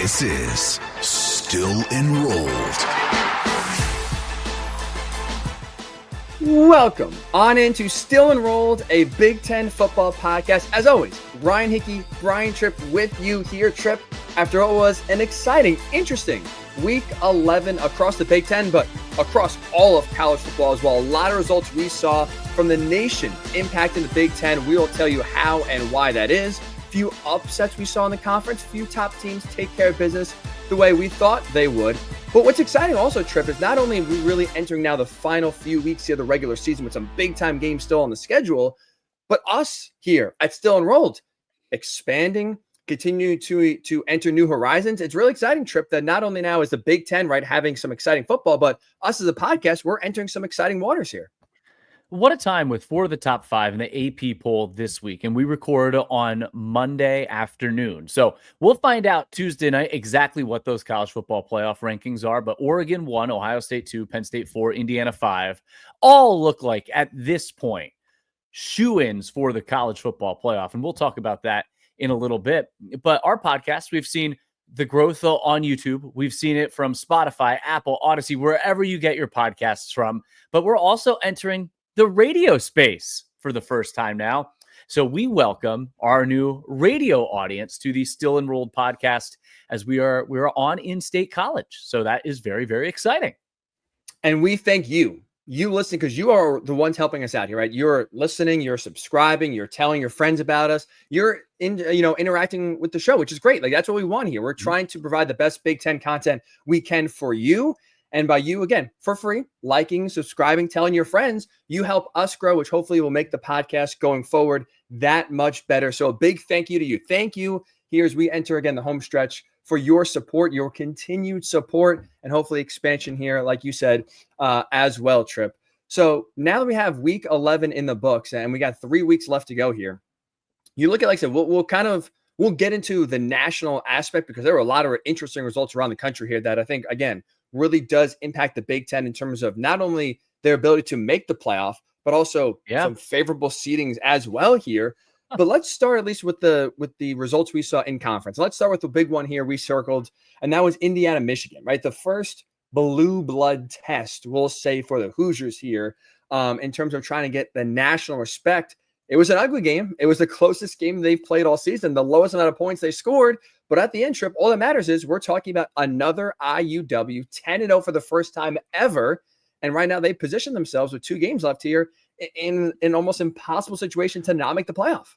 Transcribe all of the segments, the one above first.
This is Still Enrolled. Welcome on into Still Enrolled, a Big Ten football podcast. As always, Ryan Hickey, Brian Tripp with you here. Tripp, after what was an exciting, interesting Week 11 across the Big Ten, but across all of college football as well. A lot of results we saw from the nation impacting the Big Ten. We will tell you how and why that is. Few upsets we saw in the conference. Few top teams take care of business the way we thought they would. But what's exciting also, Tripp, is not only are we really entering now the final few weeks here of the regular season with some big-time games still on the schedule, but us here at Still Enrolled, expanding, continue to enter new horizons. It's really exciting, Tripp, that not only now is the Big Ten, right, having some exciting football, but us as a podcast, we're entering some exciting waters here. What a time with 4 of the top 5 in the AP poll this week. And we record on Monday afternoon. So we'll find out Tuesday night exactly what those college football playoff rankings are. But Oregon 1, Ohio State 2, Penn State 4, Indiana 5, all look like at this point shoo-ins for the college football playoff. And we'll talk about that in a little bit. But our podcast, we've seen the growth on YouTube. We've seen it from Spotify, Apple, Odyssey, wherever you get your podcasts from. But we're also entering the radio space for the first time now. So we welcome our new radio audience to the Still Enrolled podcast as we are on in-state college. So that is very, very exciting. And we thank you listening, because you are the ones helping us out here, right? You're listening, you're subscribing, you're telling your friends about us, you're interacting with the show, which is great. Like, that's what we want here. We're trying to provide the best Big Ten content we can for you. And by you, again, for free, liking, subscribing, telling your friends, you help us grow, which hopefully will make the podcast going forward that much better. So a big thank you to you. Thank you here as we enter, again, the home stretch for your support, your continued support, and hopefully expansion here, like you said, as well, Tripp. So now that we have Week 11 in the books and we got 3 weeks left to go here, you look at, like I said, we'll get into the national aspect, because there were a lot of interesting results around the country here that I think, again, really does impact the Big Ten in terms of not only their ability to make the playoff, but also some favorable seedings as well here. But let's start at least with the results we saw in conference. Let's start with the big one here we circled, and that was Indiana, Michigan, right? The first blue blood test, we'll say, for the Hoosiers here in terms of trying to get the national respect. It was an ugly game. It was the closest game they've played all season, the lowest amount of points they scored. But at the end, Tripp, all that matters is we're talking about another IUW 10-0 for the first time ever. And right now they position themselves with 2 games left here in an almost impossible situation to not make the playoff.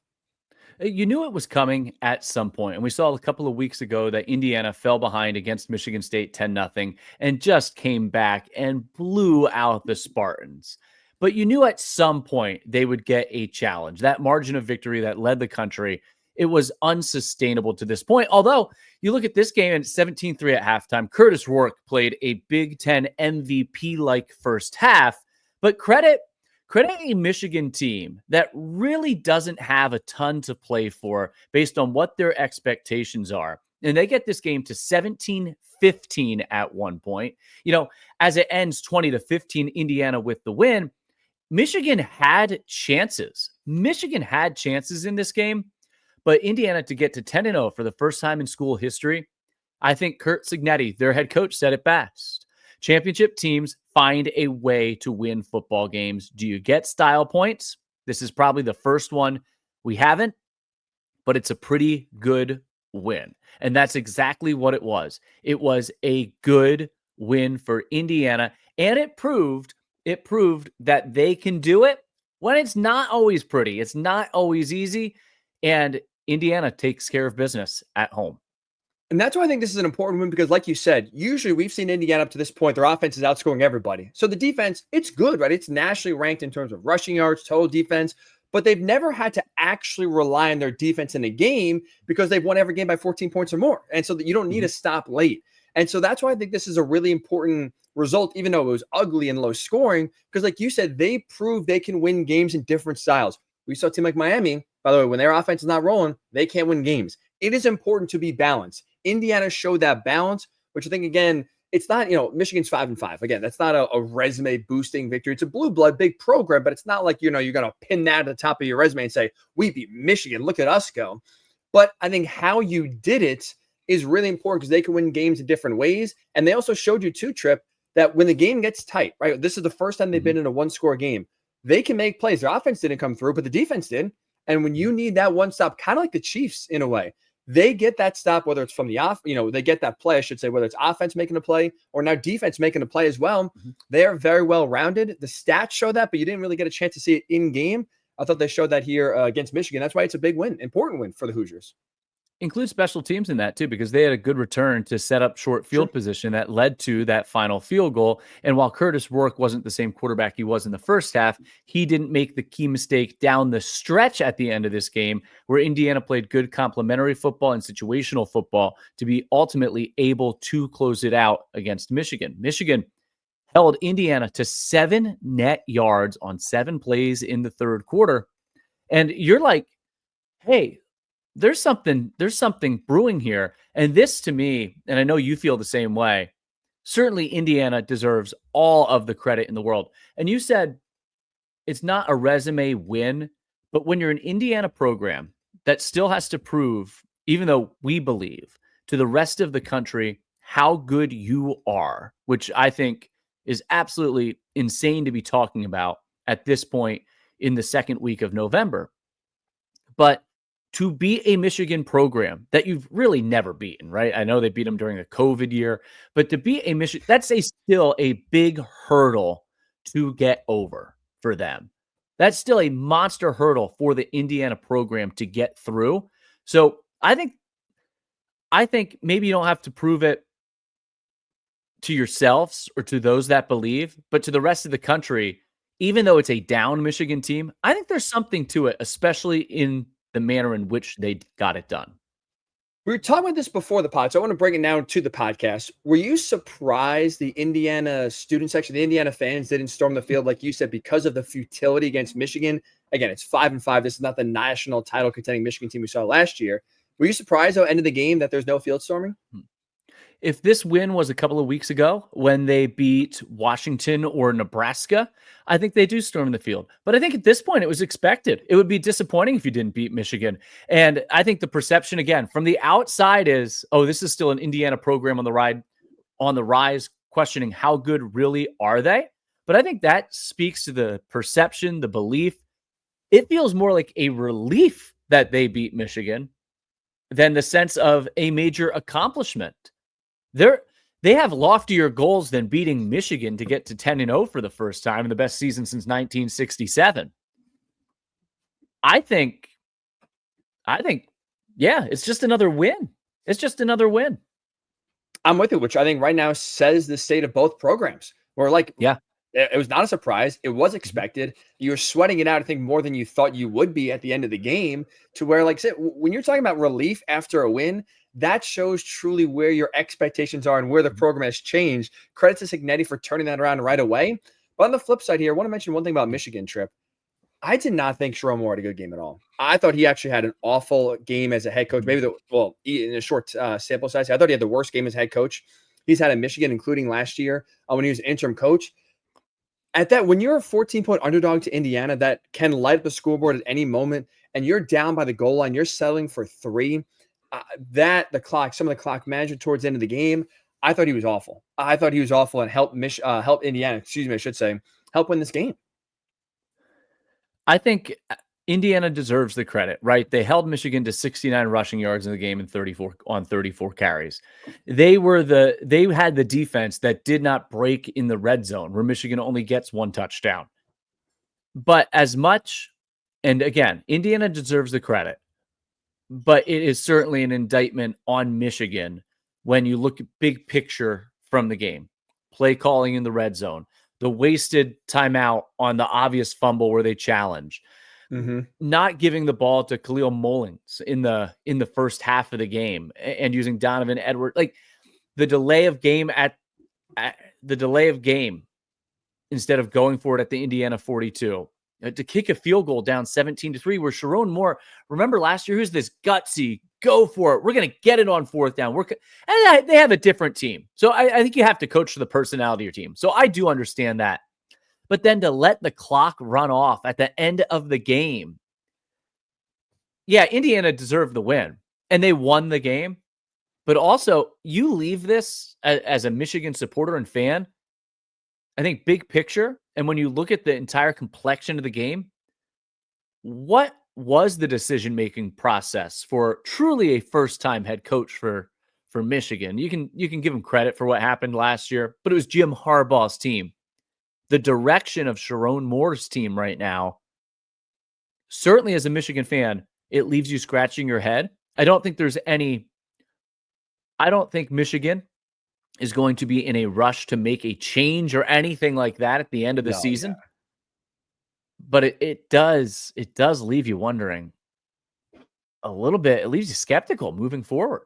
You knew it was coming at some point. And we saw a couple of weeks ago that Indiana fell behind against Michigan State 10-0 and just came back and blew out the Spartans. But you knew at some point they would get a challenge. That margin of victory that led the country, it was unsustainable to this point. Although you look at this game and 17-3 at halftime, Curtis Rourke played a Big Ten MVP-like first half. But credit a Michigan team that really doesn't have a ton to play for based on what their expectations are. And they get this game to 17-15 at one point. As it ends 20-15, Indiana with the win. Michigan had chances. Michigan had chances in this game, but Indiana to get to 10-0 for the first time in school history. I think Curt Cignetti, their head coach, said it best. Championship teams find a way to win football games. Do you get style points? This is probably the first one we haven't, but it's a pretty good win. And that's exactly what it was. It was a good win for Indiana, and it proved that they can do it when it's not always pretty. It's not always easy, and Indiana takes care of business at home. And that's why I think this is an important win, because like you said, usually we've seen Indiana up to this point, their offense is outscoring everybody. So the defense, it's good, right? It's nationally ranked in terms of rushing yards, total defense, but they've never had to actually rely on their defense in a game because they've won every game by 14 points or more. And so that you don't need to stop late. And so that's why I think this is a really important result, even though it was ugly and low scoring, because like you said, they proved they can win games in different styles. We saw a team like Miami, by the way, when their offense is not rolling, they can't win games. It is important to be balanced. Indiana showed that balance, which I think, again, it's not, Michigan's 5-5. Again, that's not a resume boosting victory. It's a blue blood, big program, but it's not like, you're going to pin that at the top of your resume and say, we beat Michigan, look at us go. But I think how you did it is really important because they can win games in different ways. And they also showed you too, Trip, that when the game gets tight, right? This is the first time they've been in a one-score game. They can make plays. Their offense didn't come through, but the defense did. And when you need that one stop, kind of like the Chiefs in a way, they get that stop, whether it's from the off, they get that play, I should say, whether it's offense making a play or now defense making a play as well. They are very well rounded. The stats show that, but you didn't really get a chance to see it in game. I thought they showed that here against Michigan. That's why it's a big win, important win for the Hoosiers. Include special teams in that too, because they had a good return to set up short field position that led to that final field goal. And while Curtis Rourke wasn't the same quarterback he was in the first half, he didn't make the key mistake down the stretch at the end of this game, where Indiana played good complementary football and situational football to be ultimately able to close it out against Michigan. Michigan held Indiana to 7 net yards on 7 plays in the third quarter. And you're like, hey, there's something brewing here. And this to me, and I know you feel the same way, certainly Indiana deserves all of the credit in the world. And you said it's not a resume win, but when you're an Indiana program that still has to prove, even though we believe, to the rest of the country how good you are, which I think is absolutely insane to be talking about at this point in the second week of November. But to beat a Michigan program that you've really never beaten, right? I know they beat them during the COVID year, but to beat a Michigan, that's still a big hurdle to get over for them. That's still a monster hurdle for the Indiana program to get through. So I think maybe you don't have to prove it to yourselves or to those that believe, but to the rest of the country, even though it's a down Michigan team, I think there's something to it, especially in the manner in which they got it done. We were talking about this before the pod, so I want to bring it now to the podcast. Were you surprised the Indiana student section, the Indiana fans didn't storm the field, like you said, because of the futility against Michigan? Again, it's 5-5. This is not the national title contending Michigan team we saw last year. Were you surprised at the end of the game that there's no field storming? If this win was a couple of weeks ago when they beat Washington or Nebraska, I think they do storm the field. But I think at this point it was expected. It would be disappointing if you didn't beat Michigan. And I think the perception, again, from the outside is, oh, this is still an Indiana program on the rise, questioning how good really are they? But I think that speaks to the perception, the belief. It feels more like a relief that they beat Michigan than the sense of a major accomplishment. They have loftier goals than beating Michigan to get to 10-0 for the first time in the best season since 1967. I think, yeah, it's just another win. It's just another win. I'm with you, which I think right now says the state of both programs. We're like, yeah, it was not a surprise. It was expected. You were sweating it out, I think, more than you thought you would be at the end of the game, to where, like, when you're talking about relief after a win, that shows truly where your expectations are and where the program has changed. Credit to Cignetti for turning that around right away. But on the flip side here, I want to mention one thing about Michigan, Trip. I did not think Sherrone Moore had a good game at all. I thought he actually had an awful game as a head coach. Maybe in a short sample size, I thought he had the worst game as head coach he's had in Michigan, including last year when he was interim coach. At that, when you're a 14-point underdog to Indiana that can light up the scoreboard at any moment, and you're down by the goal line, you're settling for 3. Some of the clock management towards the end of the game, I thought he was awful. I thought he was awful and help Indiana, help win this game. I think Indiana deserves the credit, right? They held Michigan to 69 rushing yards in the game and 34 carries. They had the defense that did not break in the red zone, where Michigan only gets 1 touchdown. But as much, and again, Indiana deserves the credit, but it is certainly an indictment on Michigan when you look at big picture from the game. Play calling in the red zone, the wasted timeout on the obvious fumble where they challenge, not giving the ball to Khalil Mullins in the first half of the game, and using Donovan Edwards, like the delay of game instead of going for it at the Indiana 42. To kick a field goal down 17-3, where Sherrone Moore, remember last year, who's this gutsy, go for it, we're going to get it on 4th down. And they have a different team. So I think you have to coach to the personality of your team. So I do understand that. But then to let the clock run off at the end of the game, yeah, Indiana deserved the win. And they won the game. But also, you leave this as a Michigan supporter and fan, I think big picture, and when you look at the entire complexion of the game, what was the decision-making process for truly a first-time head coach for Michigan? You can give him credit for what happened last year, but it was Jim Harbaugh's team. The direction of Sharon Moore's team right now, certainly as a Michigan fan, it leaves you scratching your head. I don't think Michigan is going to be in a rush to make a change or anything like that at the end of the season. Yeah. But it does leave you wondering a little bit. It leaves you skeptical moving forward.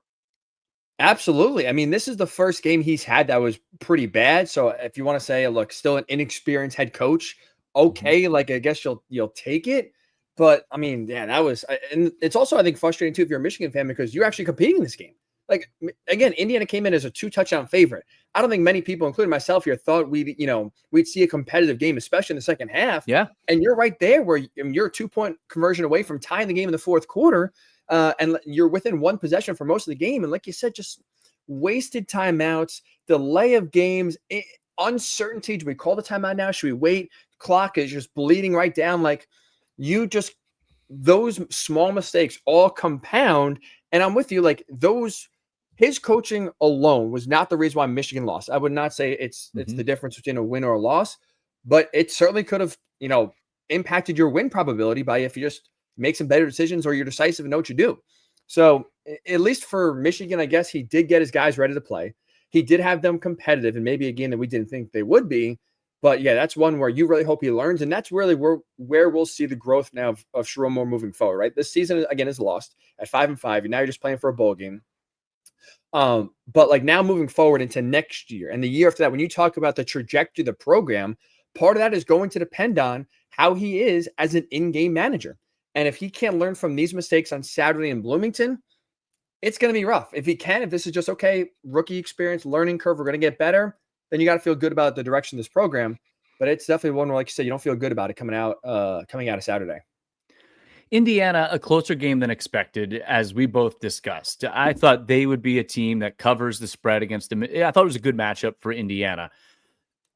Absolutely. I mean, this is the first game he's had that was pretty bad. So if you want to say, look, still an inexperienced head coach, okay, like I guess you'll take it. But I mean, yeah, that was, and it's also I think frustrating too if you're a Michigan fan because you're actually competing in this game. Like again, Indiana came in as a 2-touchdown favorite. I don't think many people, including myself here, thought we'd see a competitive game, especially in the second half. Yeah, and you're right there where you're a 2-point conversion away from tying the game in the fourth quarter. And you're within one possession for most of the game. And like you said, just wasted timeouts, delay of games, uncertainty. Do we call the timeout now? Should we wait? Clock is just bleeding right down. Like those small mistakes all compound. And I'm with you. Like his coaching alone was not the reason why Michigan lost. I would not say it's the difference between a win or a loss, but it certainly could have, impacted your win probability by if you just make some better decisions or you're decisive and know what you do. So at least for Michigan, I guess he did get his guys ready to play. He did have them competitive and maybe a game that we didn't think they would be. But yeah, that's one where you really hope he learns. And that's really where we'll see the growth now of Sharon Moore moving forward, right? This season, again, is lost at 5-5. And now you're just playing for a bowl game. But like now moving forward into next year and the year after that, when you talk about the trajectory of the program, part of that is going to depend on how he is as an in-game manager. And if he can't learn from these mistakes on Saturday in Bloomington, it's going to be rough. If he can, if this is just, okay, rookie experience, learning curve, we're going to get better, then you got to feel good about the direction of this program. But it's definitely one where, like you said, you don't feel good about it coming out of Saturday. Indiana, a closer game than expected, as we both discussed. I thought they would be a team that covers the spread against them. I thought it was a good matchup for Indiana.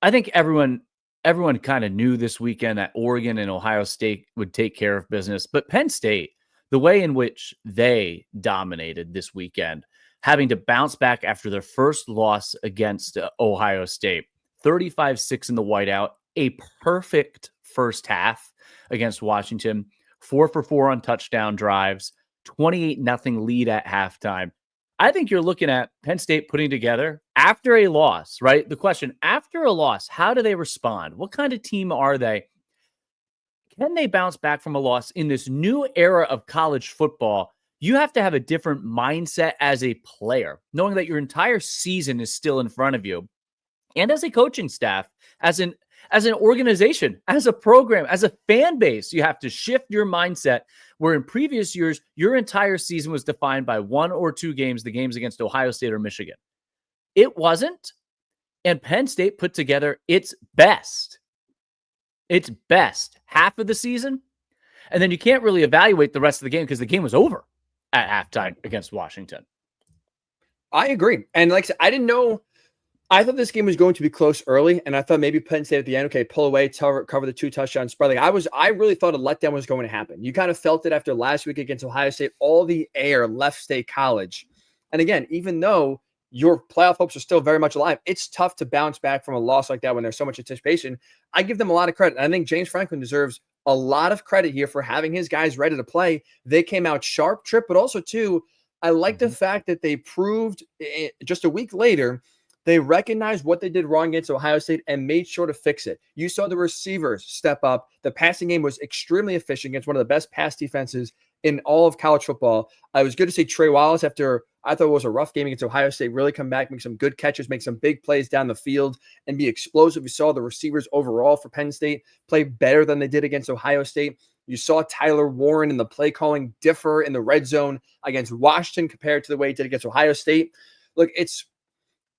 I think everyone kind of knew this weekend that Oregon and Ohio State would take care of business. But Penn State, the way in which they dominated this weekend, having to bounce back after their first loss against Ohio State, 35-6 in the whiteout, a perfect first half against Washington, 4 for 4 on touchdown drives, 28-0 lead at halftime. I think you're looking at Penn State putting together after a loss, right? The question, after a loss, how do they respond? What kind of team are they? Can they bounce back from a loss in this new era of college football? You have to have a different mindset as a player, knowing that your entire season is still in front of you. And as a coaching staff, as an organization, as a program, as a fan base, you have to shift your mindset where in previous years, your entire season was defined by 1 or 2 games, the games against Ohio State or Michigan. It wasn't. And Penn State put together its best half of the season. And then you can't really evaluate the rest of the game because the game was over at halftime against Washington. I agree. And like I said, I didn't know. I thought this game was going to be close early, and I thought maybe Penn State at the end, okay, pull away, cover the 2-touchdown spread. Like I really thought a letdown was going to happen. You kind of felt it after last week against Ohio State. All the air left State College. And again, even though your playoff hopes are still very much alive, it's tough to bounce back from a loss like that when there's so much anticipation. I give them a lot of credit. I think James Franklin deserves a lot of credit here for having his guys ready to play. They came out sharp, Trip, but also, too, I like the fact that they proved just a week later they recognized what they did wrong against Ohio State and made sure to fix it. You saw the receivers step up. The passing game was extremely efficient against one of the best pass defenses in all of college football. It was good to see Trey Wallace, after I thought it was a rough game against Ohio State, really come back, make some good catches, make some big plays down the field, and be explosive. You saw the receivers overall for Penn State play better than they did against Ohio State. You saw Tyler Warren and the play calling differ in the red zone against Washington compared to the way he did against Ohio State. Look,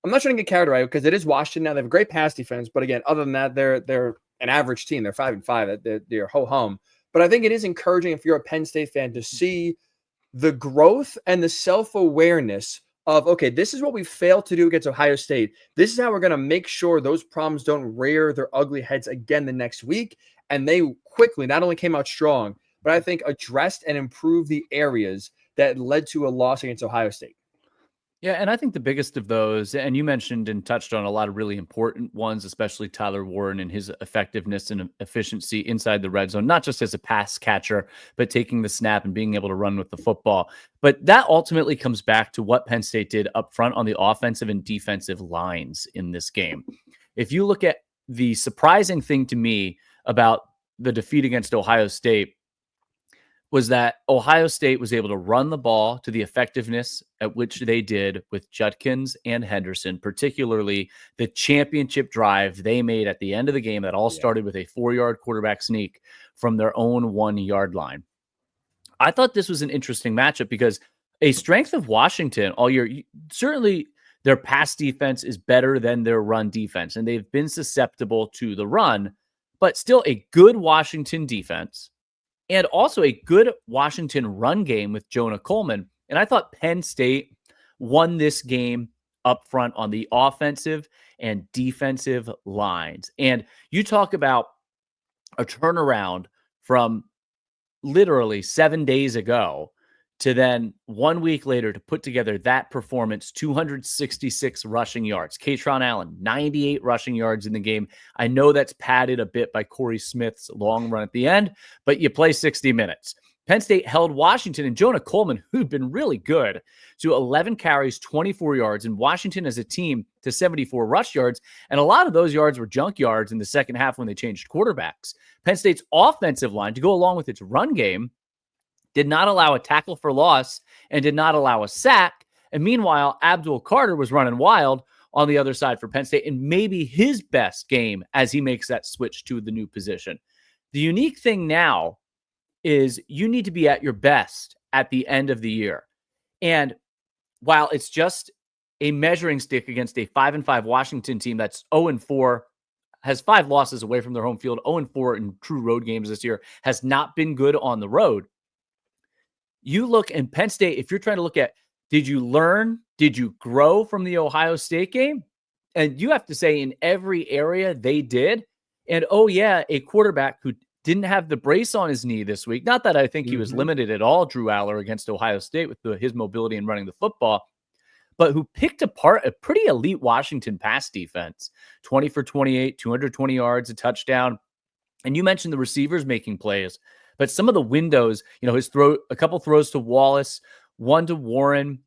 I'm not trying to get carried away because it is Washington now. They have a great pass defense, but again, other than that, they're an average team. They're 5-5. They're ho-hum. But I think it is encouraging if you're a Penn State fan to see the growth and the self-awareness of, okay, this is what we failed to do against Ohio State. This is how we're going to make sure those problems don't rear their ugly heads again the next week. And they quickly not only came out strong, but I think addressed and improved the areas that led to a loss against Ohio State. Yeah, and I think the biggest of those, and you mentioned and touched on a lot of really important ones, especially Tyler Warren and his effectiveness and efficiency inside the red zone, not just as a pass catcher, but taking the snap and being able to run with the football. But that ultimately comes back to what Penn State did up front on the offensive and defensive lines in this game. If you look at the surprising thing to me about the defeat against Ohio State, was that Ohio State was able to run the ball to the effectiveness at which they did with Judkins and Henderson, particularly the championship drive they made at the end of the game that all started with a 4-yard quarterback sneak from their own 1-yard line. I thought this was an interesting matchup because a strength of Washington all year, certainly their pass defense is better than their run defense, and they've been susceptible to the run, but still a good Washington defense. And also a good Washington run game with Jonah Coleman. And I thought Penn State won this game up front on the offensive and defensive lines. And you talk about a turnaround from literally 7 days ago to then 1 week later to put together that performance, 266 rushing yards. Katron Allen, 98 rushing yards in the game. I know that's padded a bit by Corey Smith's long run at the end, but you play 60 minutes. Penn State held Washington and Jonah Coleman, who'd been really good, to 11 carries, 24 yards, and Washington as a team to 74 rush yards. And a lot of those yards were junk yards in the second half when they changed quarterbacks. Penn State's offensive line, to go along with its run game, did not allow a tackle for loss and did not allow a sack. And meanwhile, Abdul Carter was running wild on the other side for Penn State, and maybe his best game as he makes that switch to the new position. The unique thing now is you need to be at your best at the end of the year. And while it's just a measuring stick against a 5-5 Washington team that's 0-4, has 5 losses away from their home field, 0-4 in true road games this year, has not been good on the road. You look in Penn State, if you're trying to look at, did you learn? Did you grow from the Ohio State game? And you have to say in every area they did. And a quarterback who didn't have the brace on his knee this week. Not that I think he was limited at all, Drew Aller, against Ohio State with his mobility and running the football, but who picked apart a pretty elite Washington pass defense. 20 for 28, 220 yards, a touchdown. And you mentioned the receivers making plays. But some of the windows, a couple throws to Wallace, one to Warren,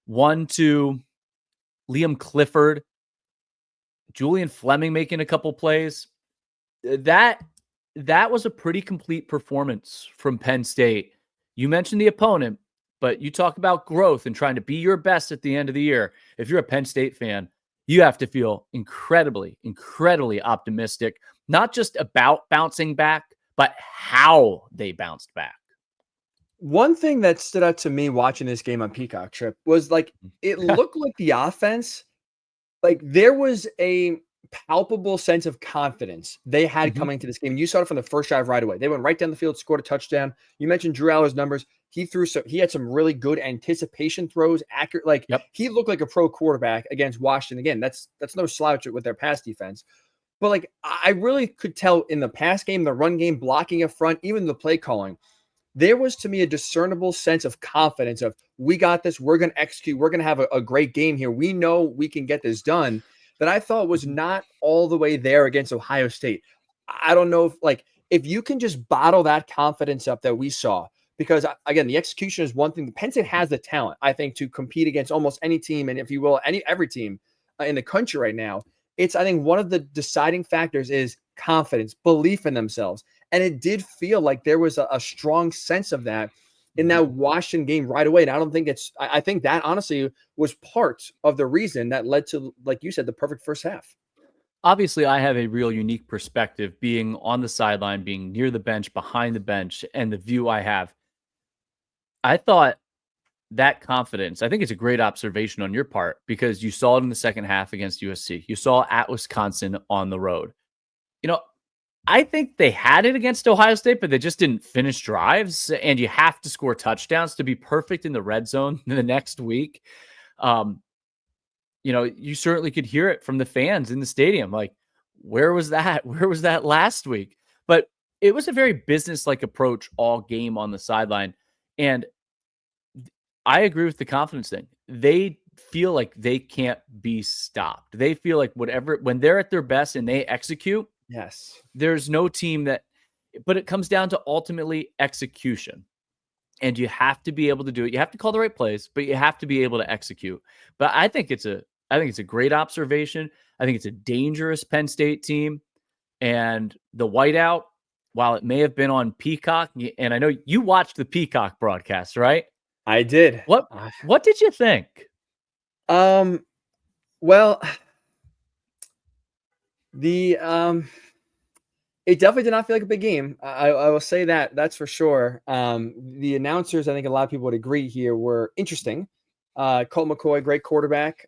one to Liam Clifford, Julian Fleming making a couple plays. That was a pretty complete performance from Penn State. You mentioned the opponent, but you talk about growth and trying to be your best at the end of the year. If you're a Penn State fan, you have to feel incredibly, incredibly optimistic, not just about bouncing back, but how they bounced back. One thing that stood out to me watching this game on Peacock Trip was it looked like the offense, there was a palpable sense of confidence they had coming to this game. You saw it from the first drive right away. They went right down the field, scored a touchdown. You mentioned Drew Aller's numbers. He had some really good anticipation throws, accurate. He looked like a pro quarterback against Washington. Again, that's no slouch with their pass defense. But I really could tell in the pass game, the run game, blocking up front, even the play calling, there was to me a discernible sense of confidence of, we got this, we're going to execute, we're going to have a great game here. We know we can get this done, that I thought was not all the way there against Ohio State. I don't know if you can just bottle that confidence up that we saw, because again, the execution is one thing. Penn State has the talent, I think, to compete against almost any team, and if you will, every team in the country right now. It's, I think, one of the deciding factors is confidence, belief in themselves. And it did feel like there was a strong sense of that in that Washington game right away. And I think that honestly was part of the reason that led to, like you said, the perfect first half. Obviously, I have a real unique perspective being on the sideline, being near the bench, behind the bench, and the view I have. I thought that confidence, I think it's a great observation on your part, because you saw it in the second half against USC. You saw at Wisconsin on the road. I think they had it against Ohio State, but they just didn't finish drives, and you have to score touchdowns to be perfect in the red zone the next week. You certainly could hear it from the fans in the stadium. Like, where was that? Where was that last week? But it was a very business-like approach all game on the sideline. And I agree with the confidence thing. They feel like they can't be stopped. They feel like when they're at their best and they execute, Yes. there's no team but it comes down to ultimately execution. And you have to be able to do it. You have to call the right plays, but you have to be able to execute. But I think it's a great observation. I think it's a dangerous Penn State team. And the whiteout, while it may have been on Peacock, and I know you watched the Peacock broadcast, right? I did. What did you think? Well, it definitely did not feel like a big game. I will say that's for sure. The announcers, I think a lot of people would agree here, were interesting. Colt McCoy, great quarterback.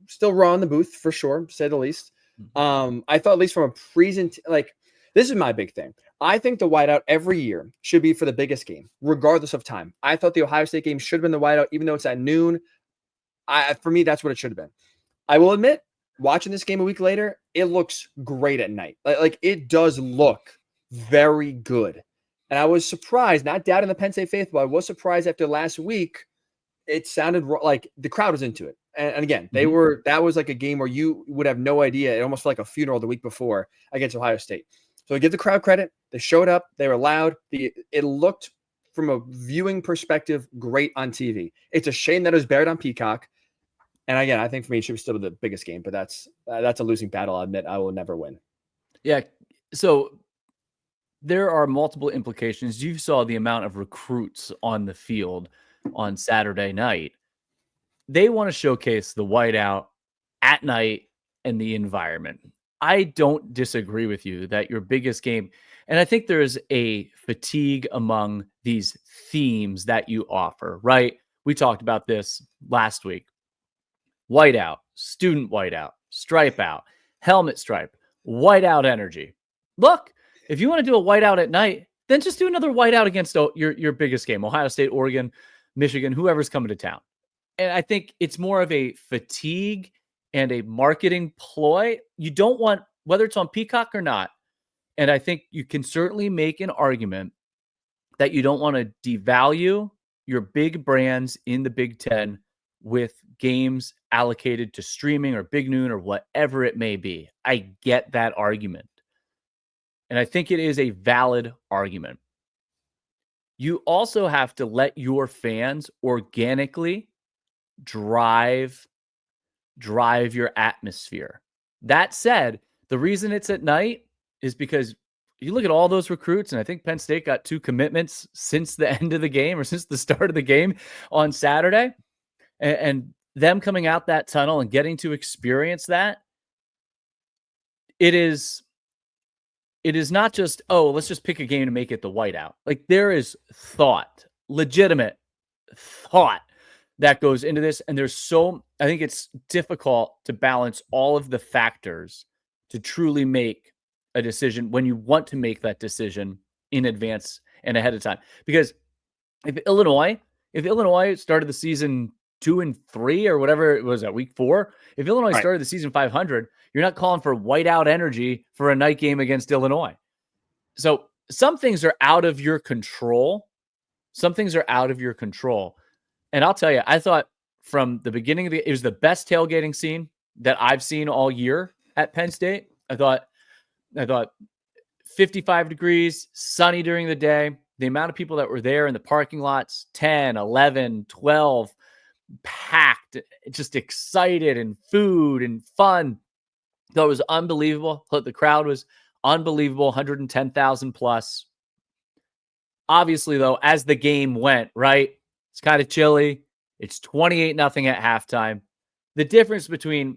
Still raw in the booth for sure, to say the least. I thought, at least from a this is my big thing. I think the whiteout every year should be for the biggest game, regardless of time. I thought the Ohio State game should have been the whiteout, even though it's at noon. For me, that's what it should have been. I will admit, watching this game a week later, it looks great at night. Like it does look very good. And I was surprised, not doubting the Penn State faithful, I was surprised after last week, it sounded like the crowd was into it. And again, that was like a game where you would have no idea. It almost felt like a funeral the week before against Ohio State. So I give the crowd credit. They showed up. They were loud. It looked, from a viewing perspective, great on TV. It's a shame that it was buried on Peacock. And again, I think for me, it should still be the biggest game, but that's a losing battle. I admit I will never win. Yeah. So there are multiple implications. You saw the amount of recruits on the field on Saturday night. They want to showcase the whiteout at night and the environment. I don't disagree with you that your biggest game, and I think there's a fatigue among these themes that you offer, right? We talked about this last week. Whiteout, student whiteout, stripe out, helmet stripe, whiteout energy. Look, if you want to do a whiteout at night, then just do another whiteout against your biggest game, Ohio State, Oregon, Michigan, whoever's coming to town. And I think it's more of a fatigue and a marketing ploy. You don't want, whether it's on Peacock or not, and I think you can certainly make an argument that you don't want to devalue your big brands in the Big Ten with games allocated to streaming or Big Noon or whatever it may be. I get that argument. And I think it is a valid argument. You also have to let your fans organically drive your atmosphere. That said, the reason it's at night is because you look at all those recruits, and I think Penn State got 2 commitments since the end of the game or since the start of the game on Saturday. And them coming out that tunnel and getting to experience that, it is not just, oh, let's just pick a game to make it the whiteout. Like, there is thought, legitimate thought that goes into this. And I think it's difficult to balance all of the factors to truly make a decision when you want to make that decision in advance and ahead of time. Because if Illinois started the season 2-3 or whatever it was at week 4, if Illinois started the season 500, you're not calling for whiteout energy for a night game against Illinois. So some things are out of your control. And I'll tell you, I thought from the beginning it was the best tailgating scene that I've seen all year at Penn State. I thought 55 degrees, sunny during the day. The amount of people that were there in the parking lots, 10, 11, 12, packed, just excited, and food and fun. That was unbelievable. The crowd was unbelievable, 110,000 plus. Obviously, though, as the game went, right, it's kind of chilly. It's 28-0 at halftime. The difference between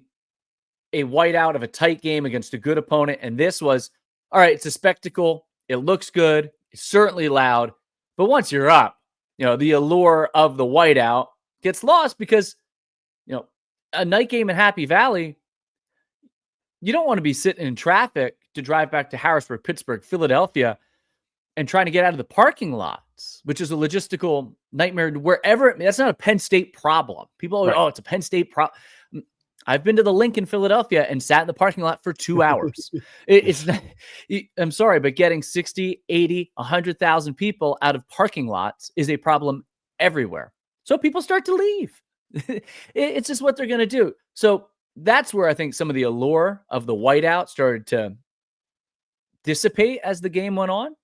a whiteout of a tight game against a good opponent and this was, all right, it's a spectacle. It looks good. It's certainly loud. But once you're up, the allure of the whiteout gets lost because, a night game in Happy Valley, you don't want to be sitting in traffic to drive back to Harrisburg, Pittsburgh, Philadelphia, and trying to get out of the parking lot lots, which is a logistical nightmare wherever. That's not a Penn State problem. People always, Right. oh, it's a Penn State problem. I've been to the Link in Philadelphia and sat in the parking lot for 2 hours. It's not, I'm sorry, but getting 60, 80, 100,000 people out of parking lots is a problem everywhere. So people start to leave. It's just what they're going to do. So that's where I think some of the allure of the whiteout started to dissipate as the game went on.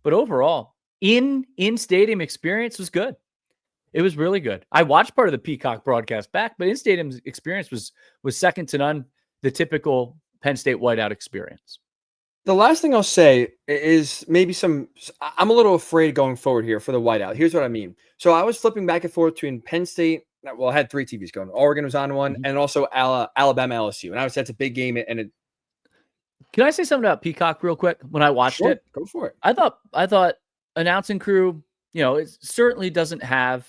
But overall, in-stadium experience was good. It was really good. I watched part of the Peacock broadcast back, but in-stadium experience was second to none, the typical Penn State whiteout experience. The last thing I'll say is maybe I'm a little afraid going forward here for the whiteout. Here's what I mean. So I was flipping back and forth between Penn State. Well, I had 3 TVs going. Oregon was on one, and also Alabama LSU. And I was that's a big game. And can I say something about Peacock real quick? When I watched it, go for it. I thought announcing crew, it certainly doesn't have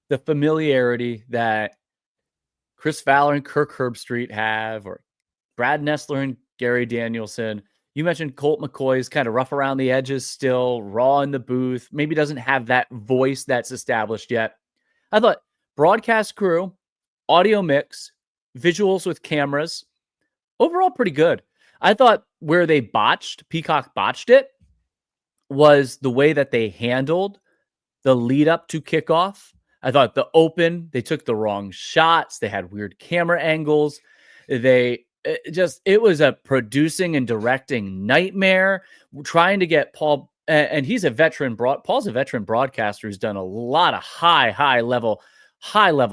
the familiarity that Chris Fowler and Kirk Herbstreit have, or Brad Nessler and Gary Danielson. You mentioned Colt McCoy's kind of rough around the edges still, raw in the booth, maybe doesn't have that voice that's established yet. I thought broadcast crew, audio mix, visuals with cameras, overall pretty good. I thought where Peacock botched it, was the way that they handled the lead up to kickoff. I thought the open, they took the wrong shots. They had weird camera angles. It was a producing and directing nightmare, trying to get Paul, and he's a veteran. Paul's a veteran broadcaster who's done a lot of high level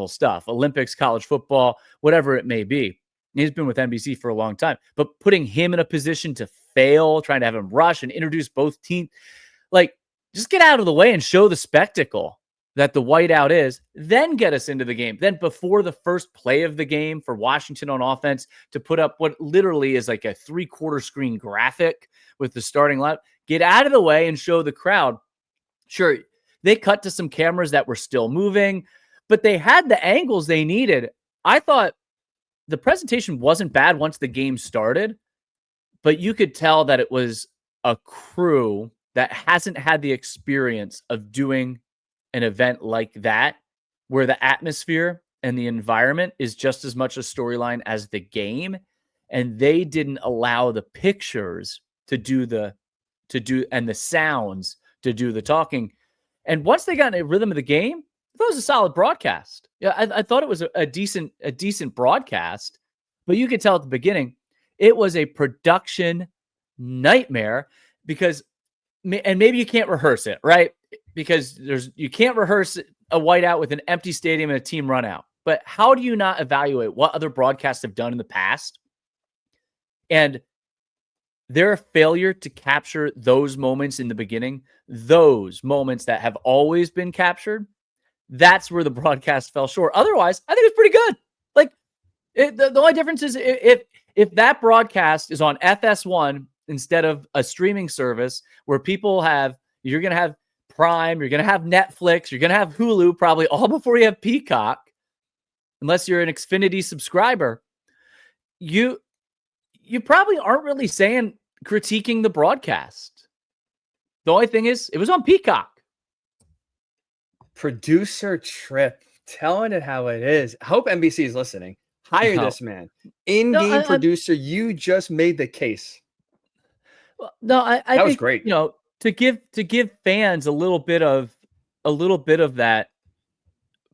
stuff, Olympics, college football, whatever it may be. He's been with NBC for a long time, but putting him in a position to fail, trying to have him rush and introduce both teams, just get out of the way and show the spectacle that the whiteout is, then get us into the game. Then before the first play of the game for Washington on offense, to put up what literally is like a 3/4 screen graphic with the starting lineup, get out of the way and show the crowd. Sure, they cut to some cameras that were still moving, but they had the angles they needed. I thought the presentation wasn't bad once the game started, but you could tell that it was a crew that hasn't had the experience of doing an event like that, where the atmosphere and the environment is just as much a storyline as the game. And they didn't allow the pictures and the sounds to do the talking. And once they got in a rhythm of the game, I thought it was a solid broadcast. Yeah, I thought it was a decent broadcast, but you could tell at the beginning, it was a production nightmare because, and maybe you can't rehearse it, right? Because you can't rehearse a whiteout with an empty stadium and a team run out. But how do you not evaluate what other broadcasts have done in the past? And their failure to capture those moments in the beginning, those moments that have always been captured, that's where the broadcast fell short. Otherwise, I think it's pretty good. The only difference is if that broadcast is on FS1 instead of a streaming service where you're going to have Prime, you're going to have Netflix, you're going to have Hulu, probably all before you have Peacock, unless you're an Xfinity subscriber. You probably aren't really critiquing the broadcast. The only thing is, it was on Peacock. Producer Trip, telling it how it is. I hope NBC is listening. Hire this man. In-game producer, you just made the case. Well, no, I that was think, great. To give fans a little bit of that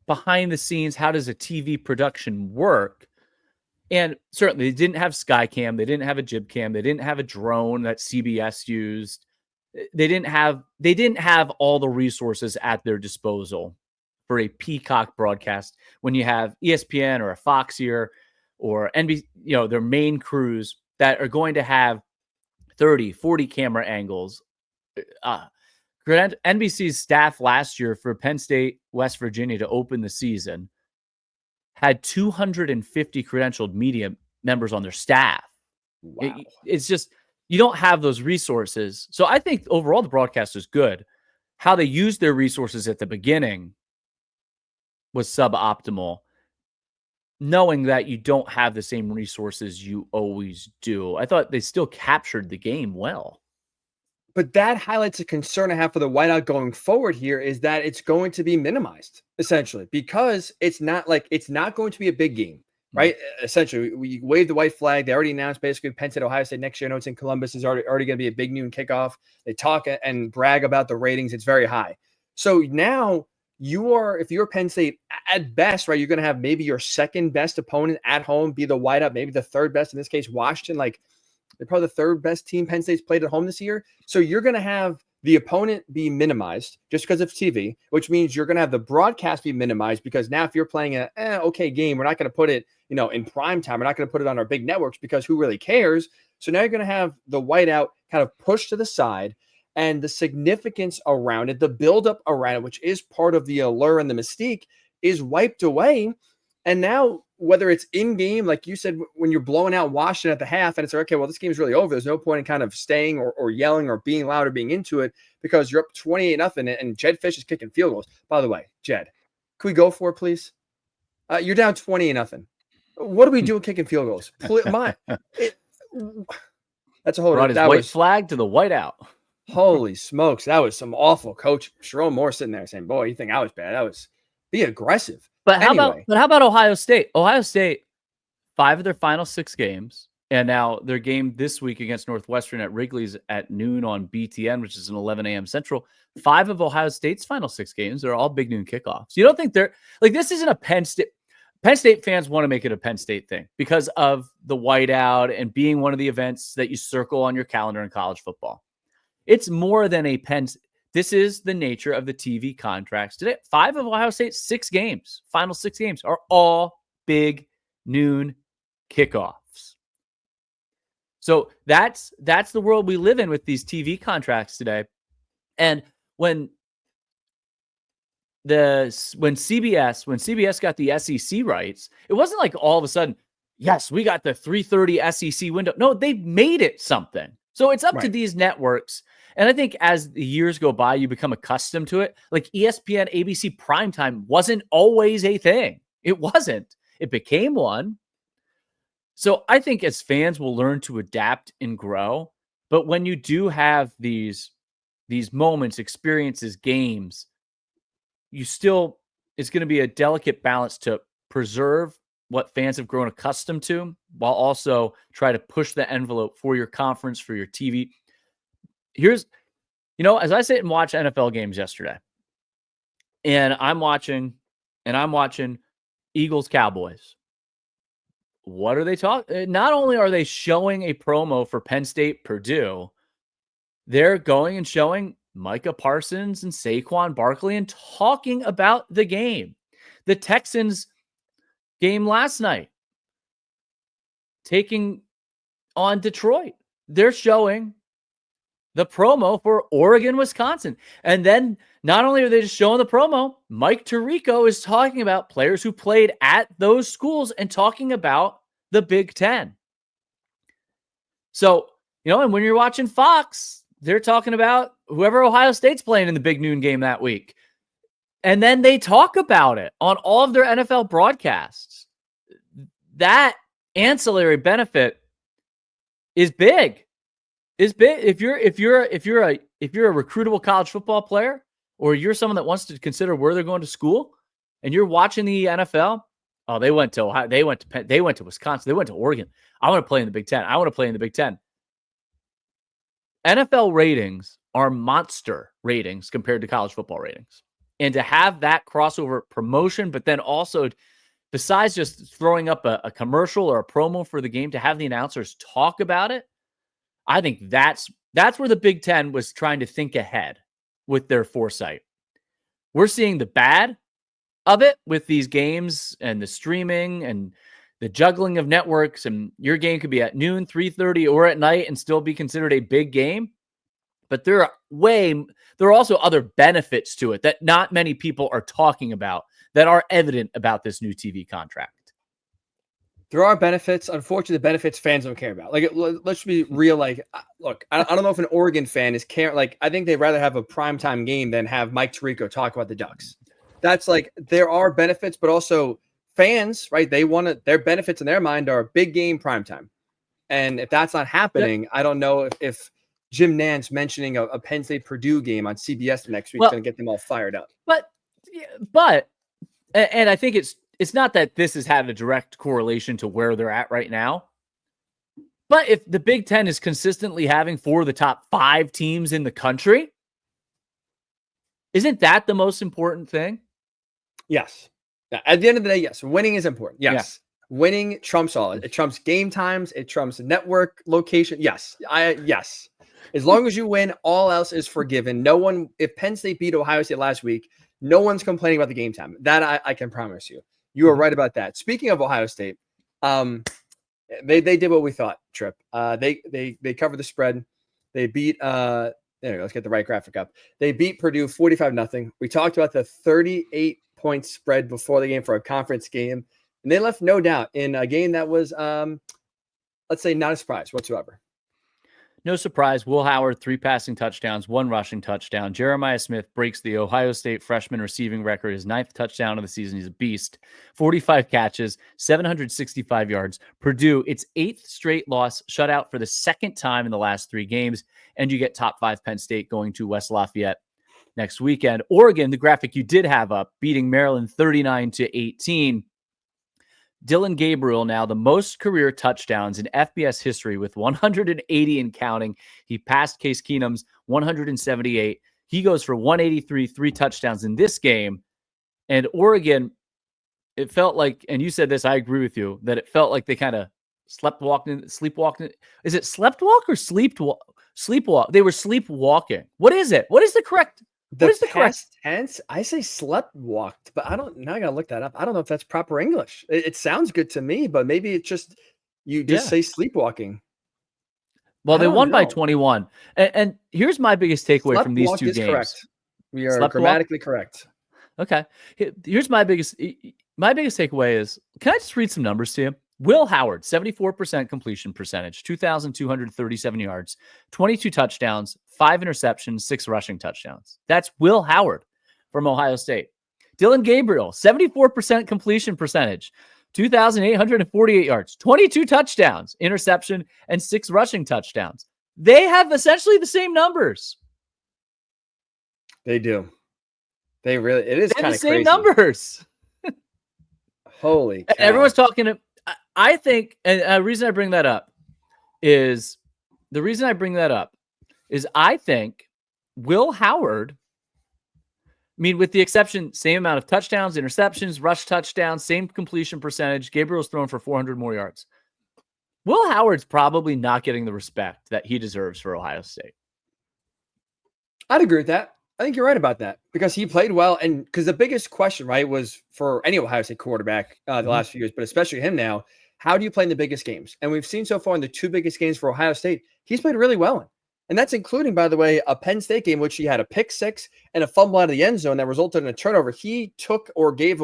behind the scenes, how does a TV production work? And certainly they didn't have Skycam, they didn't have a jib cam, they didn't have a drone that CBS used. They didn't have all the resources at their disposal for a Peacock broadcast when you have ESPN or a Fox here or NBC, their main crews that are going to have 30, 40 camera angles. NBC's staff last year for Penn State, West Virginia to open the season had 250 credentialed media members on their staff. Wow. It's just, you don't have those resources. So I think overall the broadcast is good. How they used their resources at the beginning was suboptimal, knowing that you don't have the same resources you always do. I thought they still captured the game well. But that highlights a concern I have for the whiteout going forward here is that it's going to be minimized essentially because it's not going to be a big game, right? Essentially, we wave the white flag. They already announced basically Penn State, Ohio State next year. I know it's in Columbus is already going to be a big noon kickoff. They talk and brag about the ratings. It's very high. So now if you're Penn State at best, right, you're going to have maybe your second best opponent at home be the whiteout, maybe the third best, in this case, Washington, they're probably the third best team Penn State's played at home this year. So you're going to have the opponent be minimized just because of TV, which means you're going to have the broadcast be minimized because now if you're playing a okay game, we're not going to put it, in prime time. We're not going to put it on our big networks because who really cares? So now you're going to have the whiteout kind of pushed to the side and the significance around it, the buildup around it, which is part of the allure and the mystique, is wiped away. And now, whether it's in game, like you said, when you're blowing out Washington at the half, and it's like, okay, well, this game's really over. There's no point in kind of staying or yelling or being loud or being into it because you're up 28-0 and Jed Fish is kicking field goals. By the way, Jed, can we go for it, please? You're down 28-0. What do we do with kicking field goals? That's a whole. Brought his white flag to the whiteout. Holy smokes, that was some awful coach. Sharon Moore sitting there saying, "Boy, you think I was bad? That was be aggressive." But how about Ohio State? Ohio State, 5 of their final 6 games, and now their game this week against Northwestern at Wrigley's at noon on BTN, which is an 11 a.m. Central. 5 of Ohio State's final 6 games are all big noon kickoffs. You don't think they're like this isn't a Penn State. Penn State fans want to make it a Penn State thing because of the whiteout and being one of the events that you circle on your calendar in college football. It's more than a Penn. This is the nature of the TV contracts today. 5 of Ohio State's 6 games, final 6 games, are all big noon kickoffs. So that's the world we live in with these TV contracts today. And when CBS got the SEC rights, it wasn't like all of a sudden, yes, we got the 3:30 SEC window. No, they made it something. So it's up to these networks. And I think as the years go by, you become accustomed to it. Like ESPN, ABC primetime wasn't always a thing. It wasn't. It became one. So I think as fans will learn to adapt and grow. But when you do have these moments, experiences, games, it's going to be a delicate balance to preserve what fans have grown accustomed to while also try to push the envelope for your conference, for your TV. Here's, as I sit and watch NFL games yesterday, and I'm watching Eagles Cowboys. What are they talking? Not only are they showing a promo for Penn State Purdue, they're going and showing Micah Parsons and Saquon Barkley and talking about the game. The Texans game last night, taking on Detroit. They're showing the promo for Oregon, Wisconsin. And then not only are they just showing the promo, Mike Tirico is talking about players who played at those schools and talking about the Big Ten. So, and when you're watching Fox, they're talking about whoever Ohio State's playing in the big noon game that week. And then they talk about it on all of their NFL broadcasts. That ancillary benefit is big. If you're a recruitable college football player, or you're someone that wants to consider where they're going to school, and you're watching the NFL, they went to Ohio, they went to Penn, they went to Wisconsin, they went to Oregon. I want to play in the Big Ten. I want to play in the Big Ten. NFL ratings are monster ratings compared to college football ratings, and to have that crossover promotion, but then also, besides just throwing up a commercial or a promo for the game, to have the announcers talk about it. I think that's where the Big Ten was trying to think ahead with their foresight. We're seeing the bad of it with these games and the streaming and the juggling of networks, and your game could be at noon, 3:30, or at night and still be considered a big game. But there are also other benefits to it that not many people are talking about that are evident about this new TV contract. There are benefits. Unfortunately, the benefits fans don't care about. Let's be real. Look, I don't know if an Oregon fan is care. I think they'd rather have a primetime game than have Mike Tirico talk about the Ducks. That's there are benefits, but also fans, right? They want their benefits in their mind are big game primetime. And if that's not happening, I don't know if Jim Nantz mentioning a Penn State Purdue game on CBS next week is going to get them all fired up. But I think it's not that this has had a direct correlation to where they're at right now. But if the Big Ten is consistently having 4 of the top 5 teams in the country, isn't that the most important thing? Yes. At the end of the day, yes. Winning is important. Yes. Yeah. Winning trumps all. It trumps game times. It trumps network location. Yes. Yes. As long as you win, all else is forgiven. No one, if Penn State beat Ohio State last week, no one's complaining about the game time. That I can promise you. You are right about that. Speaking of Ohio State, they did what we thought, Trip. They covered the spread. They beat there we go. Let's get the right graphic up. They beat Purdue 45-0. We talked about the 38-point spread before the game for a conference game, and they left no doubt in a game that was let's say not a surprise whatsoever. No surprise. Will Howard, 3 passing touchdowns, 1 rushing touchdown. Jeremiah Smith breaks the Ohio State freshman receiving record, his 9th touchdown of the season. He's a beast. 45 catches, 765 yards. Purdue, its 8th straight loss, shut out for the 2nd time in the last 3 games. And you get top 5 Penn State going to West Lafayette next weekend. Oregon, the graphic you did have up, beating Maryland 39-18. Dylan Gabriel now the most career touchdowns in FBS history with 180 and counting. He passed Case Keenum's 178. He goes for 183, 3 touchdowns in this game. And Oregon, it felt like, and you said this, I agree with you, that it felt like they kind of sleepwalked. Is it sleptwalk or sleepwalk? They were sleepwalking. What is it? What is the correct? What is the past tense? I say sleptwalked, but I don't. Now I gotta look that up. I don't know if that's proper English. It sounds good to me, but maybe it's just you just say sleepwalking. Well, they won by 21, and here's my biggest takeaway from these 2 games. Correct. We are grammatically correct. Okay, here's my biggest takeaway is, can I just read some numbers to you? Will Howard, 74% completion percentage, 2,237 yards, 22 touchdowns, 5 interceptions, 6 rushing touchdowns. That's Will Howard from Ohio State. Dylan Gabriel, 74% completion percentage, 2,848 yards, 22 touchdowns, interception, and 6 rushing touchdowns. They have essentially the same numbers. They do. They really, it is kind of crazy. Same numbers. Holy cow. Everyone's talking. I think, and the reason I bring that up is I think Will Howard, I mean, with the exception, same amount of touchdowns, interceptions, rush touchdowns, same completion percentage. Gabriel's thrown for 400 more yards. Will Howard's probably not getting the respect that he deserves for Ohio State. I'd agree with that. I think you're right about that because he played well. And because the biggest question, right, was for any Ohio State quarterback the last few years, but especially him now, how do you play in the biggest games? And we've seen so far in the 2 biggest games for Ohio State, he's played really well in. And that's including, by the way, a Penn State game, which he had a pick 6 and a fumble out of the end zone that resulted in a turnover. He took or gave,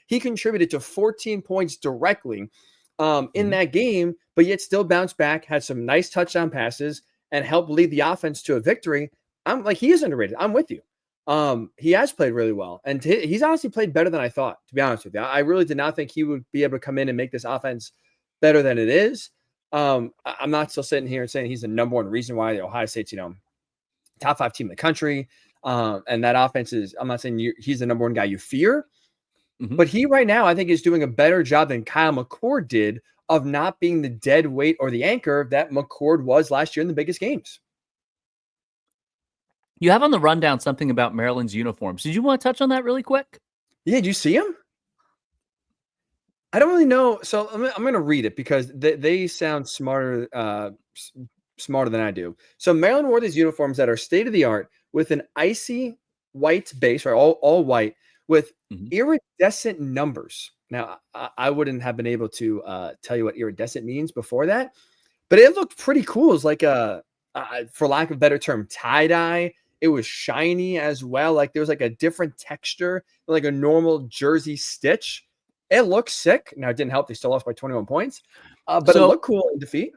he contributed to 14 points directly in that game, but yet still bounced back, had some nice touchdown passes, and helped lead the offense to a victory. I'm like, he is underrated. I'm with you. He has played really well, and he's honestly played better than I thought, to be honest with you. I really did not think he would be able to come in and make this offense better than it is. I'm not still sitting here and saying he's the number one reason why the Ohio State's, top 5 team in the country. And that offense is, I'm not saying he's the number one guy you fear, but he right now, I think, is doing a better job than Kyle McCord did of not being the dead weight or the anchor that McCord was last year in the biggest games. You have on the rundown something about Maryland's uniforms. Did you want to touch on that really quick? Yeah, did you see them? I don't really know. So I'm going to read it because they sound smarter than I do. So Maryland wore these uniforms that are state-of-the-art with an icy white base, or all white, with iridescent numbers. Now, I wouldn't have been able to tell you what iridescent means before that, but it looked pretty cool. It's like for lack of a better term, tie-dye. It was shiny as well. Like there was like a different texture, like a normal jersey stitch. It looked sick. Now, it didn't help. They still lost by 21 points, but it looked cool in defeat.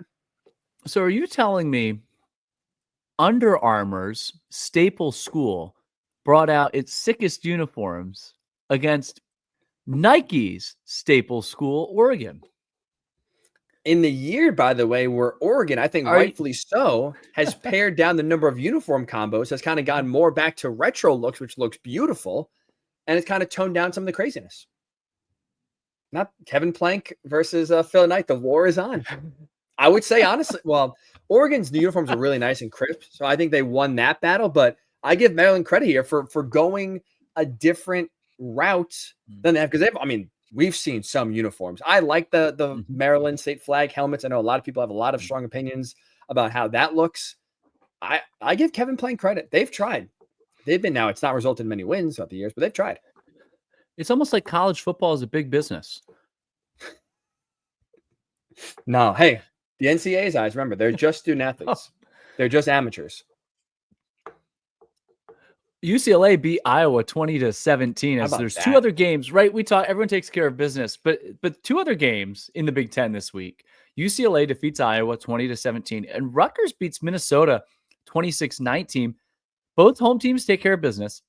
So are you telling me Under Armour's staple school brought out its sickest uniforms against Nike's staple school, Oregon? in the year, by the way, where Oregon, I think rightfully so, has pared down the number of uniform combos, has kind of gotten more back to retro looks, which looks beautiful, and it's kind of toned down some of the craziness. Not Kevin Plank versus Phil Knight. The war is on. I would say, honestly, well, Oregon's uniforms are really nice and crisp, so I think they won that battle, but I give Maryland credit here for going a different route than that, because we've seen some uniforms. I like the Maryland state flag helmets. I know a lot of people have a lot of strong opinions about how that looks. I give Kevin Plank credit. They've tried. Now it's not resulted in many wins throughout the years, but they've tried. It's almost like college football is a big business. No, hey, the NCAA's eyes, remember, they're just student athletes. They're just amateurs. UCLA beat Iowa 20-17. As there's two other games, right? Everyone takes care of business, but two other games in the Big Ten this week. UCLA defeats Iowa 20-17, and Rutgers beats Minnesota 26-19. Both home teams take care of business,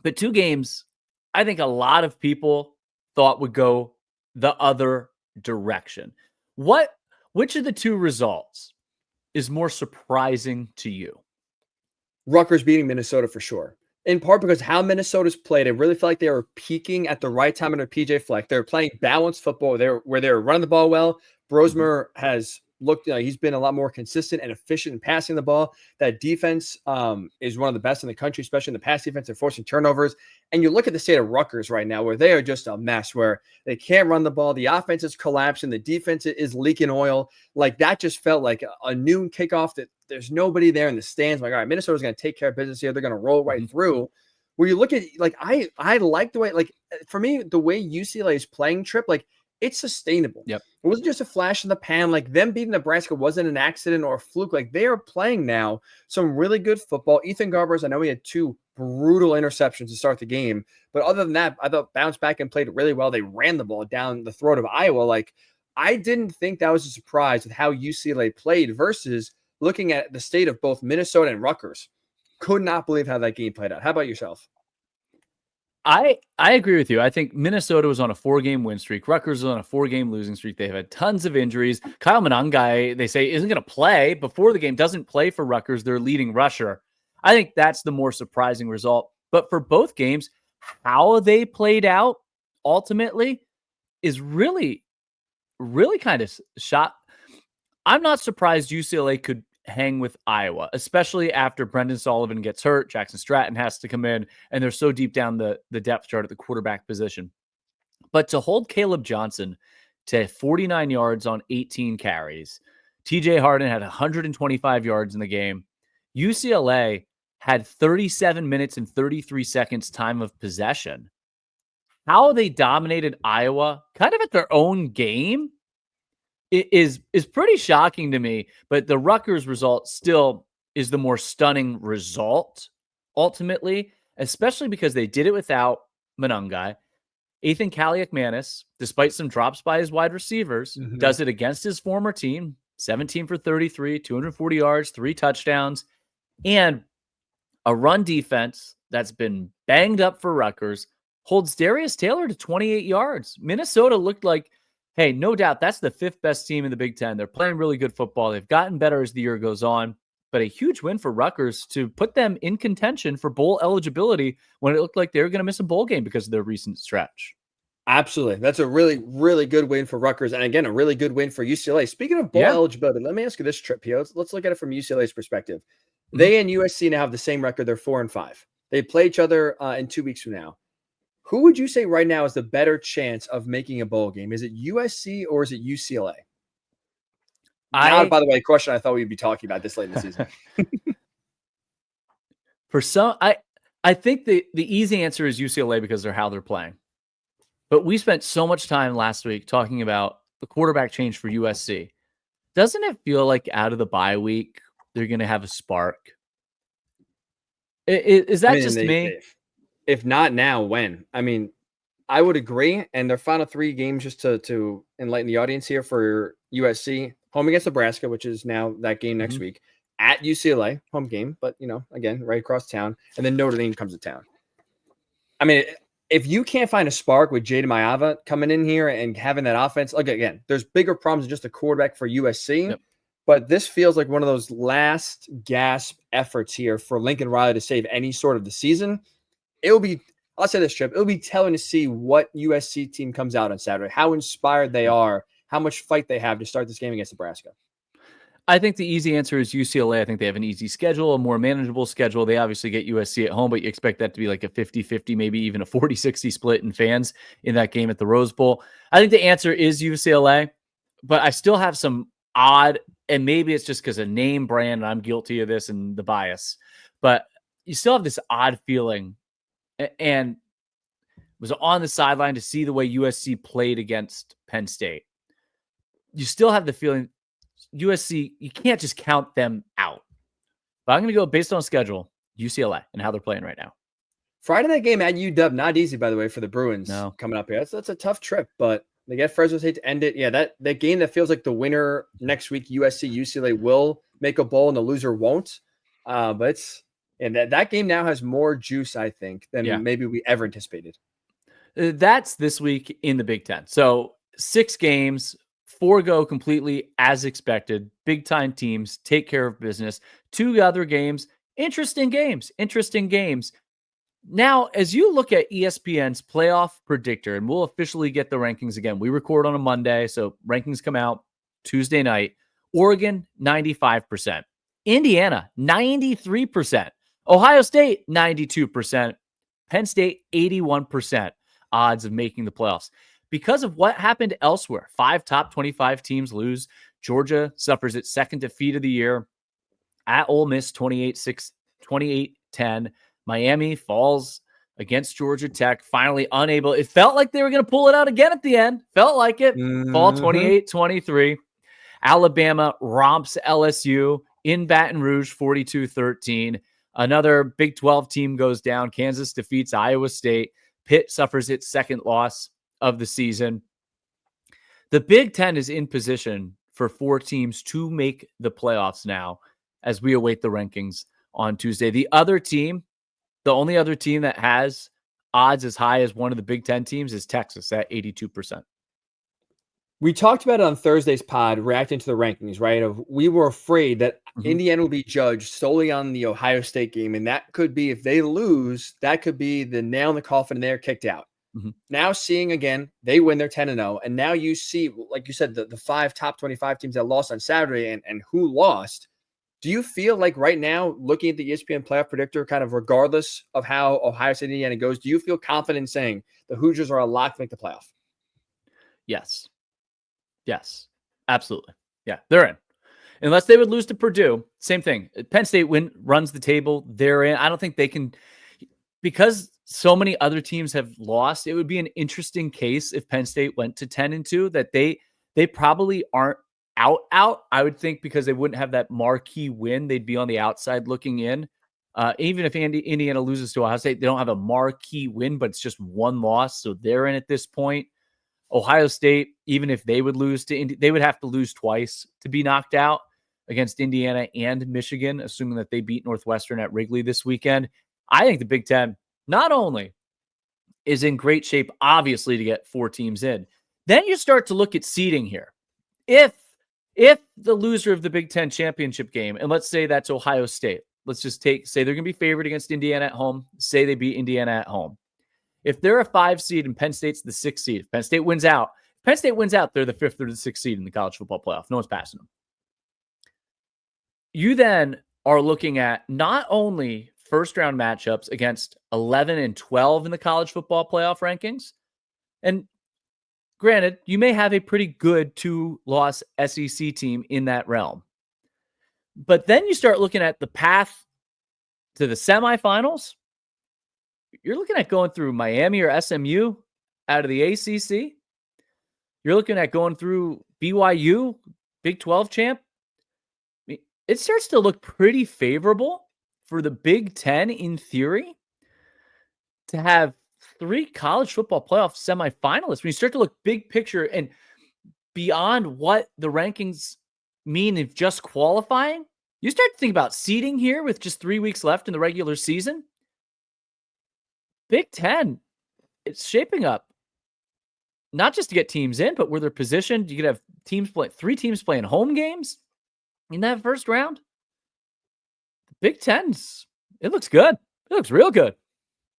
but two games I think a lot of people thought would go the other direction. Which of the two results is more surprising to you? Rutgers beating Minnesota for sure. In part because how Minnesota's played, it really felt like they were peaking at the right time under PJ Fleck. They're playing balanced football where they're running the ball well. Brosmer has looked, he's been a lot more consistent and efficient in passing the ball. That defense is one of the best in the country, especially in the pass defense. They're forcing turnovers. And you look at the state of Rutgers right now, where they are just a mess, where they can't run the ball. The offense is collapsing. The defense is leaking oil. Like, that just felt like a noon kickoff that there's nobody there in the stands. Like, all right, Minnesota's going to take care of business here. They're going to roll right through. Where you look at, like, I like the way, like, for me, the way UCLA is playing, Trip, like, it's sustainable. Yep. It wasn't just a flash in the pan. Like, them beating Nebraska wasn't an accident or a fluke. Like, they are playing now some really good football. Ethan Garbers, I know he had two brutal interceptions to start the game, but other than that, I thought bounced back and played really well. They ran the ball down the throat of Iowa. Like, I didn't think that was a surprise with how UCLA played versus looking at the state of both Minnesota and Rutgers. Could not believe how that game played out. How about yourself? I agree with you. I think Minnesota was on a 4-game win streak. Rutgers was on a 4-game losing streak. They've had tons of injuries. Kyle Monangai, they say, isn't going to play before the game, doesn't play for Rutgers, their leading rusher. I think that's the more surprising result. But for both games, how they played out ultimately is really, really kind of shot. I'm not surprised UCLA could hang with Iowa, especially after Brendan Sullivan gets hurt. Jackson Stratton has to come in, and they're so deep down the depth chart at the quarterback position. But to hold Caleb Johnson to 49 yards on 18 carries, TJ Harden had 125 yards in the game. UCLA had 37 minutes and 33 seconds time of possession. How they dominated Iowa kind of at their own game is pretty shocking to me, but the Rutgers result still is the more stunning result ultimately, especially because they did it without Monangai. Ethan Kaliakmanis, despite some drops by his wide receivers, does it against his former team, 17 for 33, 240 yards, 3 touchdowns, and a run defense that's been banged up for Rutgers holds Darius Taylor to 28 yards. Minnesota looked like, hey, no doubt that's the 5th best team in the Big Ten. They're playing really good football. They've gotten better as the year goes on, but a huge win for Rutgers to put them in contention for bowl eligibility when it looked like they were going to miss a bowl game because of their recent stretch. Absolutely. That's a really, really good win for Rutgers. And again, a really good win for UCLA. Speaking of bowl eligibility, let me ask you this, Trip here. Let's look at it from UCLA's perspective. They and USC now have the same record. They're 4-5. They play each other in 2 weeks from now. Who would you say right now is the better chance of making a bowl game? Is it USC or is it UCLA? By the way, a question I thought we'd be talking about this late in the season. For some, I think the easy answer is UCLA because of how they're playing. But we spent so much time last week talking about the quarterback change for USC. Doesn't it feel like out of the bye week, they're going to have a spark? Is that just me? If not now, when? I mean, I would agree. And their final 3 games, just to enlighten the audience here, for USC, home against Nebraska, which is now that game next week, at UCLA, home game, but, again, right across town. And then Notre Dame comes to town. I mean, if you can't find a spark with Jaden Mayava coming in here and having that offense, like again, there's bigger problems than just a quarterback for USC. Yep. But this feels like one of those last gasp efforts here for Lincoln Riley to save any sort of the season. I'll say this, Trip, it'll be telling to see what USC team comes out on Saturday, how inspired they are, how much fight they have to start this game against Nebraska. I think the easy answer is UCLA. I think they have an easy schedule, a more manageable schedule. They obviously get USC at home, but you expect that to be like a 50-50, maybe even a 40-60 split in fans in that game at the Rose Bowl. I think the answer is UCLA, but I still have some odd, and maybe it's just because of name brand, and I'm guilty of this and the bias, but you still have this odd feeling, and was on the sideline to see the way USC played against Penn State. You still have the feeling USC, you can't just count them out. But I'm going to go based on schedule, UCLA and how they're playing right now. Friday night game at UW, not easy, by the way, for the Bruins coming up here. That's a tough trip, but they get Fresno State to end it. Yeah, that game that feels like the winner next week, USC, UCLA will make a bowl and the loser won't. But that game now has more juice, I think, than maybe we ever anticipated. That's this week in the Big Ten. So 6 games, 4 go completely as expected. Big time teams take care of business. 2 other games, interesting games. Now, as you look at ESPN's playoff predictor, and we'll officially get the rankings again. We record on a Monday, so rankings come out Tuesday night. Oregon, 95%. Indiana, 93%. Ohio State, 92%. Penn State, 81% odds of making the playoffs. Because of what happened elsewhere, 5 top 25 teams lose. Georgia suffers its second defeat of the year at Ole Miss, 28-10. Miami falls against Georgia Tech, finally unable. It felt like they were going to pull it out again at the end. Felt like it. Fall 28-23. Alabama romps LSU in Baton Rouge, 42-13. Another Big 12 team goes down. Kansas defeats Iowa State. Pitt suffers its second loss of the season. The Big Ten is in position for 4 teams to make the playoffs now as we await the rankings on Tuesday. The only other team that has odds as high as one of the Big Ten teams is Texas at 82%. We talked about it on Thursday's pod, reacting to the rankings, right? We were afraid that Indiana will be judged solely on the Ohio State game. And that could be, if they lose, that could be the nail in the coffin and they're kicked out. Now seeing again, they win, they're 10-0. And now you see, like you said, the 5 top 25 teams that lost on Saturday and who lost. Do you feel like right now, looking at the ESPN playoff predictor, kind of regardless of how Ohio State and Indiana goes, do you feel confident in saying the Hoosiers are a lock to make the playoff? Yes, absolutely. Yeah, they're in. Unless they would lose to Purdue, same thing. Penn State runs the table. They're in. I don't think they can, because so many other teams have lost. It would be an interesting case if Penn State went to 10-2 that they probably aren't out. I would think because they wouldn't have that marquee win. They'd be on the outside looking in. Even if Indiana loses to Ohio State, they don't have a marquee win, but it's just 1 loss. So they're in at this point. Ohio State, even if they would lose to they would have to lose twice to be knocked out against Indiana and Michigan, assuming that they beat Northwestern at Wrigley this weekend. I think the Big Ten not only is in great shape, obviously, to get 4 teams in, then you start to look at seeding here. If the loser of the Big Ten championship game, and let's say that's Ohio State, let's just say they're going to be favored against Indiana at home, say they beat Indiana at home. If they're a 5 seed and Penn State's the 6 seed, if Penn State wins out, they're the 5th or the 6th seed in the college football playoff. No one's passing them. You then are looking at not only first round matchups against 11 and 12 in the college football playoff rankings. And granted, you may have a pretty good 2-loss SEC team in that realm. But then you start looking at the path to the semifinals. You're looking at going through Miami or SMU out of the ACC. You're looking at going through BYU, Big 12 champ. It starts to look pretty favorable for the Big Ten, in theory, to have 3 college football playoff semifinalists. When you start to look big picture and beyond what the rankings mean of just qualifying, you start to think about seeding here with just 3 weeks left in the regular season. Big Ten, it's shaping up not just to get teams in, but where they're positioned. You could have three teams playing home games in that first round. The Big Ten's, it looks good. It looks real good.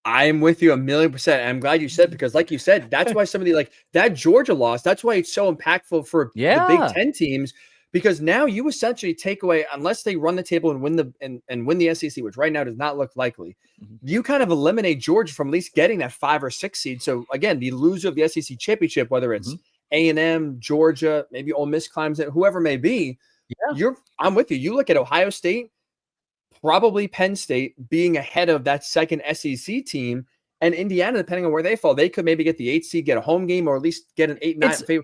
I'm with you 1,000,000%. I'm glad you said, because like you said, that's why some of the, like that Georgia loss, that's why it's so impactful for the Big Ten teams, because now you essentially take away, unless they run the table and win and win the SEC, which right now does not look likely, you kind of eliminate Georgia from at least getting that 5 or 6 seed. So again, the loser of the SEC championship, whether it's A&M, Georgia, maybe Ole Miss climbs it, whoever it may be, I'm with you. You look at Ohio State, probably Penn State being ahead of that second SEC team, and Indiana, depending on where they fall, they could maybe get the 8th seed, get a home game, or at least get an 8-9 favor.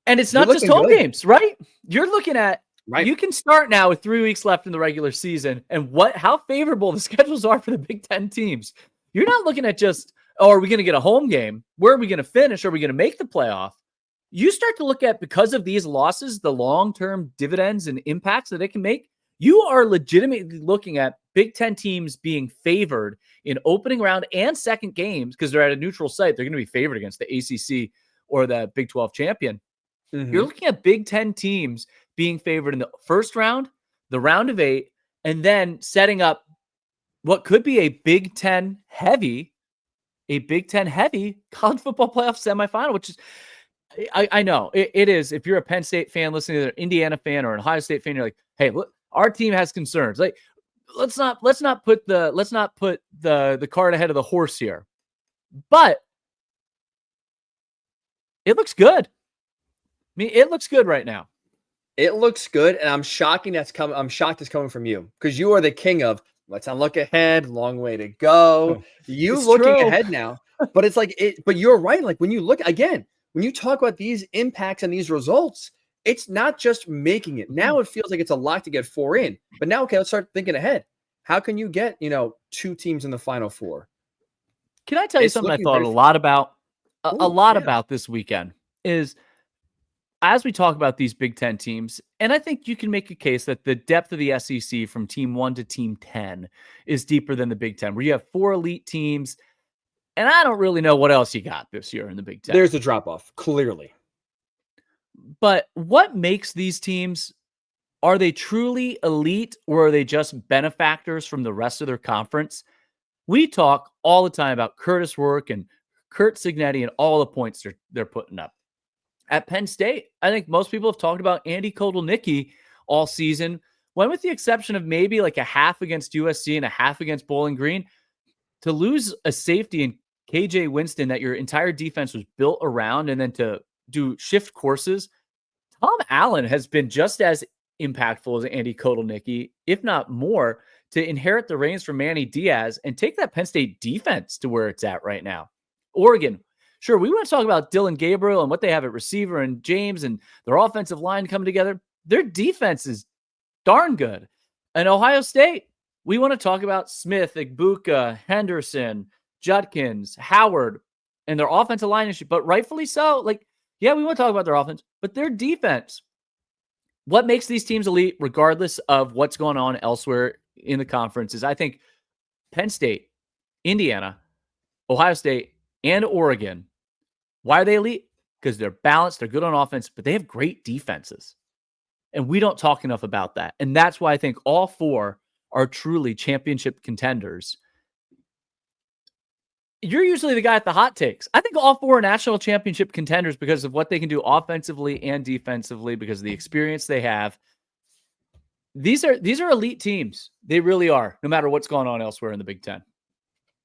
And it's not just home games, right? You're looking at, you can start now with 3 weeks left in the regular season, and how favorable the schedules are for the Big Ten teams. You're not looking at just, are we going to get a home game? Where are we going to finish? Are we going to make the playoff? You start to look at, because of these losses, the long-term dividends and impacts that it can make. You are legitimately looking at Big Ten teams being favored in opening round and second games, because they're at a neutral site. They're going to be favored against the ACC or the Big 12 champion. You're looking at Big Ten teams being favored in the first round, the round of 8, and then setting up what could be a Big Ten heavy college football playoff semifinal, which is, I know it is. If you're a Penn State fan listening to an Indiana fan or an Ohio State fan, you're like, hey, look, our team has concerns. Like, let's not put the cart ahead of the horse here. But it looks good. I mean, it looks good right now. It looks good, and I'm shocked it's coming from you, because you are the king of let's not look ahead, long way to go. You looking ahead now, but it's like it. But you're right. Like when you look again, when you talk about these impacts and these results, it's not just making it. Now it feels like it's a lot to get 4 in. But now, okay, let's start thinking ahead. How can you get 2 teams in the Final Four? Can I tell you something I thought a lot about? About this weekend is, as we talk about these Big Ten teams, and I think you can make a case that the depth of the SEC from team 1 to team 10 is deeper than the Big Ten, where you have 4 elite teams. And I don't really know what else you got this year in the Big Ten. There's a drop-off, clearly. But what makes these teams, are they truly elite, or are they just benefactors from the rest of their conference? We talk all the time about Curtis Rourke and Curt Cignetti and all the points they're putting up. At Penn State, I think most people have talked about Andy Kotelnicki all season, when with the exception of maybe like a half against USC and a half against Bowling Green, to lose a safety in KJ Winston that your entire defense was built around, and then to do shift courses. Tom Allen has been just as impactful as Andy Kotelnicki, if not more, to inherit the reins from Manny Diaz and take that Penn State defense to where it's at right now. Oregon, sure, we want to talk about Dylan Gabriel and what they have at receiver and James and their offensive line coming together. Their defense is darn good. And Ohio State, we want to talk about Smith, Igbuka, Henderson, Judkins, Howard, and their offensive line issue, but rightfully so. Like, yeah, we want to talk about their offense, but their defense. What makes these teams elite, regardless of what's going on elsewhere in the conference, is I think Penn State, Indiana, Ohio State, and Oregon. Why are they elite? Because they're balanced, they're good on offense, but they have great defenses. And we don't talk enough about that. And that's why I think all 4 are truly championship contenders. You're usually the guy at the hot takes. I think all 4 are national championship contenders because of what they can do offensively and defensively, because of the experience they have. These are elite teams. They really are, no matter what's going on elsewhere in the Big Ten.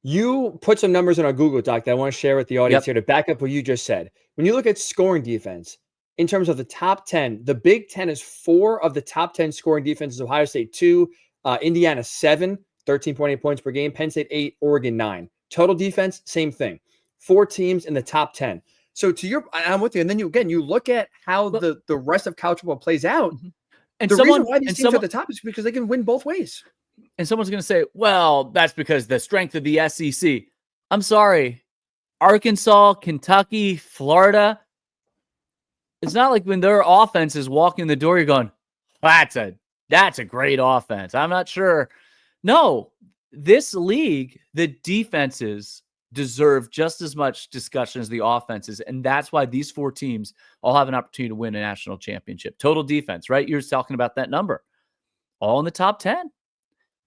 You put some numbers in our Google Doc that I want to share with the audience here to back up what you just said. When you look at scoring defense, in terms of the top 10, the Big Ten is 4 of the top 10 scoring defenses. Ohio State 2, Indiana 7, 13.8 points per game, Penn State 8, Oregon 9. Total defense, same thing. 4 teams in the top 10. So I'm with you. And then you look at how the rest of college football plays out. And the reason why these teams are at the top is because they can win both ways. And someone's going to say, well, that's because the strength of the SEC. I'm sorry. Arkansas, Kentucky, Florida. It's not like when their offense is walking the door, you're going, that's a great offense. I'm not sure. No, this league, the defenses deserve just as much discussion as the offenses. And that's why these 4 teams all have an opportunity to win a national championship. Total defense, right? You're talking about that number. All in the top 10.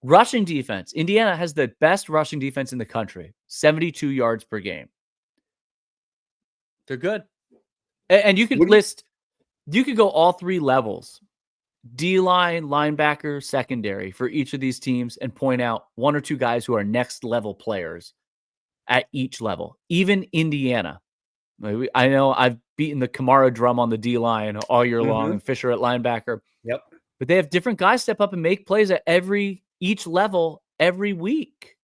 Rushing defense. Indiana has the best rushing defense in the country. 72 yards per game. They're good. And you could you could go all 3 levels. D-line, linebacker, secondary for each of these teams and point out 1 or 2 guys who are next level players at each level. Even Indiana. I know I've beaten the Kamara drum on the D-line all year long and Fisher at linebacker. Yep. But they have different guys step up and make plays at each level every week.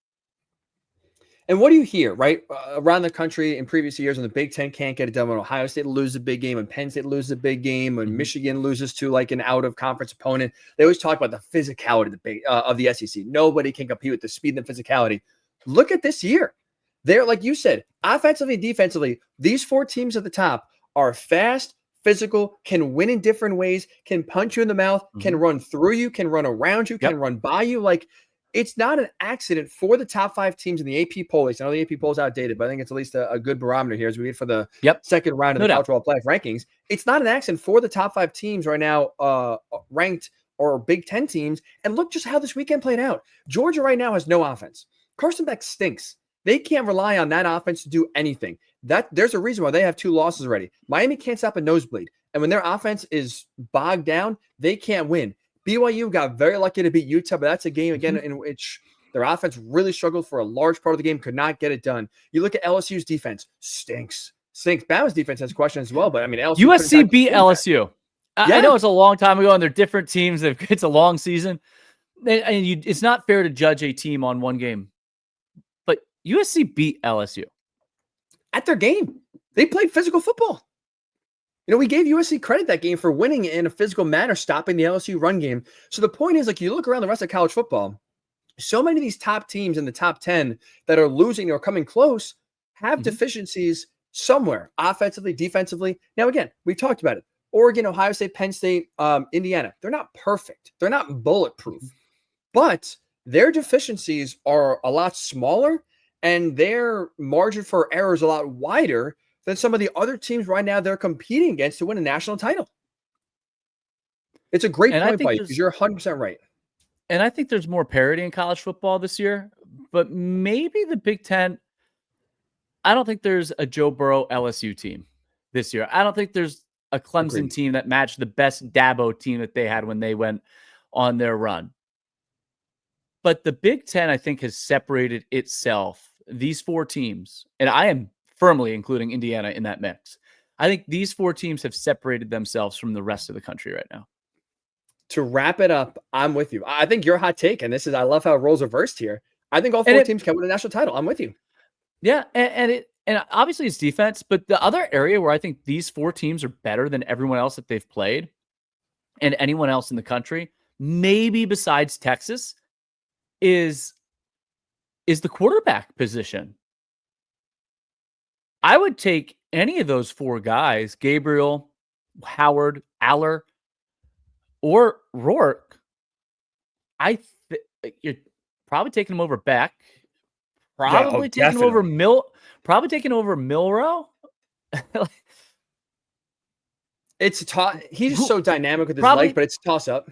And what do you hear, right, around the country in previous years when the Big Ten can't get it done, when Ohio State loses a big game, when Penn State loses a big game, when Michigan loses to like an out-of-conference opponent, they always talk about the physicality of the SEC. Nobody can compete with the speed and the physicality. Look at this year. They're, like you said, offensively and defensively, these 4 teams at the top are fast, physical, can win in different ways, can punch you in the mouth, can run through you, can run around you, can run by you. Like, it's not an accident for the top 5 teams in the AP poll. I know the AP poll is outdated, but I think it's at least a good barometer here as we wait for the second round of the college football playoff rankings. It's not an accident for the top 5 teams right now ranked or Big Ten teams. And look just how this weekend played out. Georgia right now has no offense. Carson Beck stinks. They can't rely on that offense to do anything. There's a reason why they have 2 losses already. Miami can't stop a nosebleed. And when their offense is bogged down, they can't win. BYU got very lucky to beat Utah, but that's a game, again, in which their offense really struggled for a large part of the game, could not get it done. You look at LSU's defense, stinks. Bama's defense has questions as well, but I mean, LSU USC beat LSU. I know it's a long time ago, and they're different teams. It's a long season. And it's not fair to judge a team on one game. But USC beat LSU. At their game. They played physical football. You know, we gave USC credit that game for winning in a physical manner, stopping the LSU run game. So the point is, like, you look around the rest of college football, so many of these top teams in the top 10 that are losing or coming close have deficiencies somewhere, offensively, defensively. Now, again, we talked about it. Oregon, Ohio State, Penn State, Indiana, they're not perfect. They're not bulletproof. But their deficiencies are a lot smaller, and their margin for error is a lot wider than some of the other teams right now they're competing against to win a national title. It's a great point by you because you're 100% right. And I think there's more parity in college football this year, but maybe the Big Ten, I don't think there's a Joe Burrow LSU team this year. I don't think there's a Clemson team that matched the best Dabo team that they had when they went on their run. But the Big Ten, I think, has separated itself. These 4 teams, and I am firmly including Indiana in that mix. I think these 4 teams have separated themselves from the rest of the country right now. To wrap it up, I'm with you. I think your hot take, and I love how roles reversed here. I think all 4 teams can win a national title. I'm with you. Yeah, and obviously it's defense, but the other area where I think these 4 teams are better than everyone else that they've played and anyone else in the country, maybe besides Texas, is the quarterback position. I would take any of those 4 guys, Gabriel, Howard, Aller, or Rourke. You're probably taking him over Beck. Probably taking him over Probably taking over Milroe. It's a toss. He's just so dynamic with his legs, but it's a toss-up.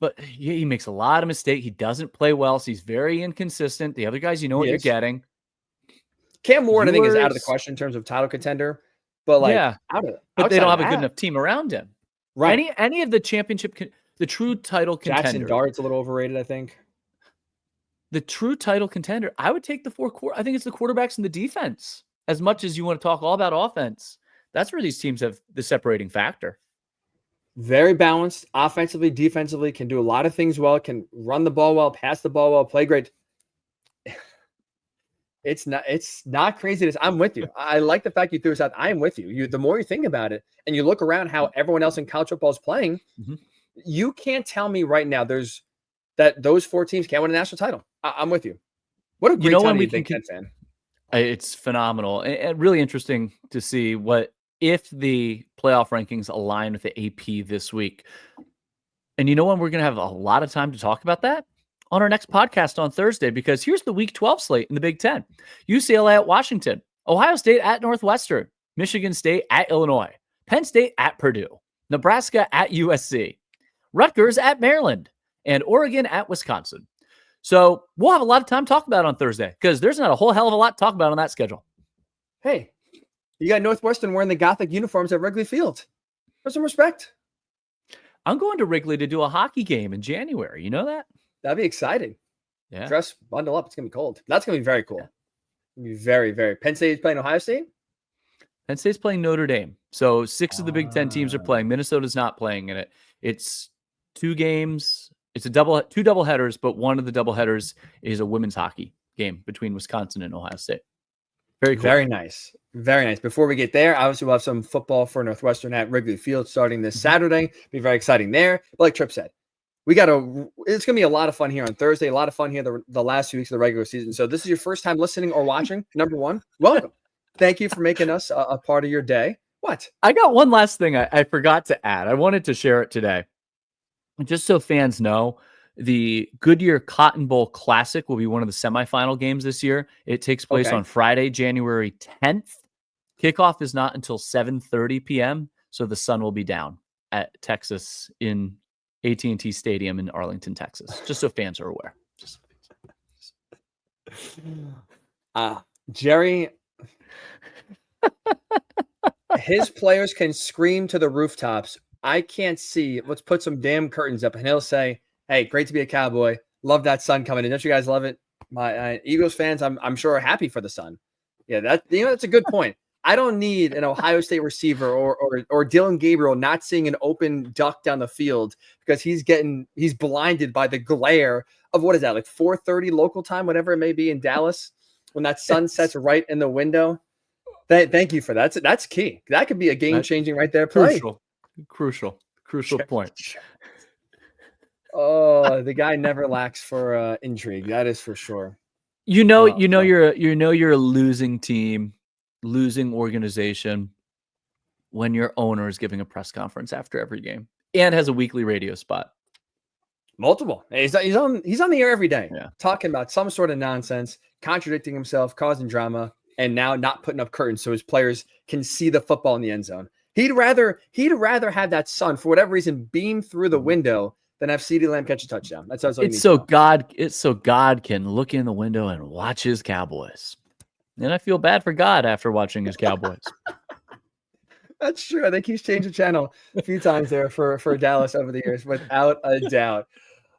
But he makes a lot of mistakes. He doesn't play well, so he's very inconsistent. The other guys, you know what you're getting. Cam Warren, I think, is out of the question in terms of title contender. But but they don't have a good enough team around him. Right. Any of the championship, the true title contender. Jackson Dart's a little overrated, I think. The true title contender, I would take the 4 I think it's the quarterbacks and the defense. As much as you want to talk all about offense, that's where these teams have the separating factor. Very balanced, offensively, defensively, can do a lot of things well, can run the ball well, pass the ball well, play great. It's not crazy. I'm with you. I like the fact you threw this out. I am with you. The more you think about it and you look around how everyone else in college football is playing, you can't tell me right now that those 4 teams can't win a national title. I'm with you. What a great time to be a Big Ten fan. It's phenomenal and really interesting to see if the playoff rankings align with the AP this week. And you know when we're going to have a lot of time to talk about that? on our next podcast on Thursday, because here's the Week 12 slate in the Big Ten. UCLA at Washington, Ohio State at Northwestern, Michigan State at Illinois, Penn State at Purdue, Nebraska at USC, Rutgers at Maryland, and Oregon at Wisconsin. So we'll have a lot of time to talk about it on Thursday, because there's not a whole hell of a lot to talk about on that schedule. Hey, you got Northwestern wearing the Gothic uniforms at Wrigley Field. Have some respect. I'm going to Wrigley to do a hockey game in January. You know that? That'd be exciting. Yeah. Dress, bundle up. It's going to be cold. That's going to be very cool. It'll be very, very. Penn State is playing Ohio State? Penn State's playing Notre Dame. So 6 of the Big Ten teams are playing. Minnesota's not playing in it. It's 2 games. It's 2 double headers, but one of the double headers is a women's hockey game between Wisconsin and Ohio State. Very cool. Very nice. Very nice. Before we get there, obviously we'll have some football for Northwestern at Wrigley Field starting this Saturday. Be very exciting there. But like Tripp said, it's going to be a lot of fun here on Thursday, a lot of fun here the last 2 weeks of the regular season. So this is your first time listening or watching, number one, welcome. Thank you for making us a part of your day. What? I got one last thing I forgot to add. I wanted to share it today. Just so fans know, the Goodyear Cotton Bowl Classic will be one of the semifinal games this year. It takes place on Friday, January 10th. Kickoff is not until 7:30 p.m., so the sun will be down at Texas in AT&T Stadium in Arlington, Texas, just so fans are aware. Jerry, his players can scream to the rooftops, I can't see. Let's put some damn curtains up. And he'll say, hey, great to be a Cowboy. Love that sun coming in. Don't you guys love it? My Eagles fans, I'm sure, are happy for the sun. Yeah, that's a good point. I don't need an Ohio State receiver or Dylan Gabriel not seeing an open duck down the field because he's blinded by the glare of, what is that, like 4:30 local time, whatever it may be in Dallas, when that sun sets right in the window. Thank you for that. That's key. That could be a game-changing right there play. Crucial point. Oh, the guy never lacks for intrigue. That is for sure. You're a losing team, losing organization when your owner is giving a press conference after every game and has a weekly radio spot. Multiple. He's on the air every day, talking about some sort of nonsense, contradicting himself, causing drama, and now not putting up curtains so his players can see the football in the end zone. He'd rather have that sun, for whatever reason, beam through the window than have CeeDee Lamb catch a touchdown. That's it's so God can look in the window and watch his Cowboys. And I feel bad for God after watching his Cowboys. That's true. I think he's changed the channel a few times there for Dallas over the years, without a doubt.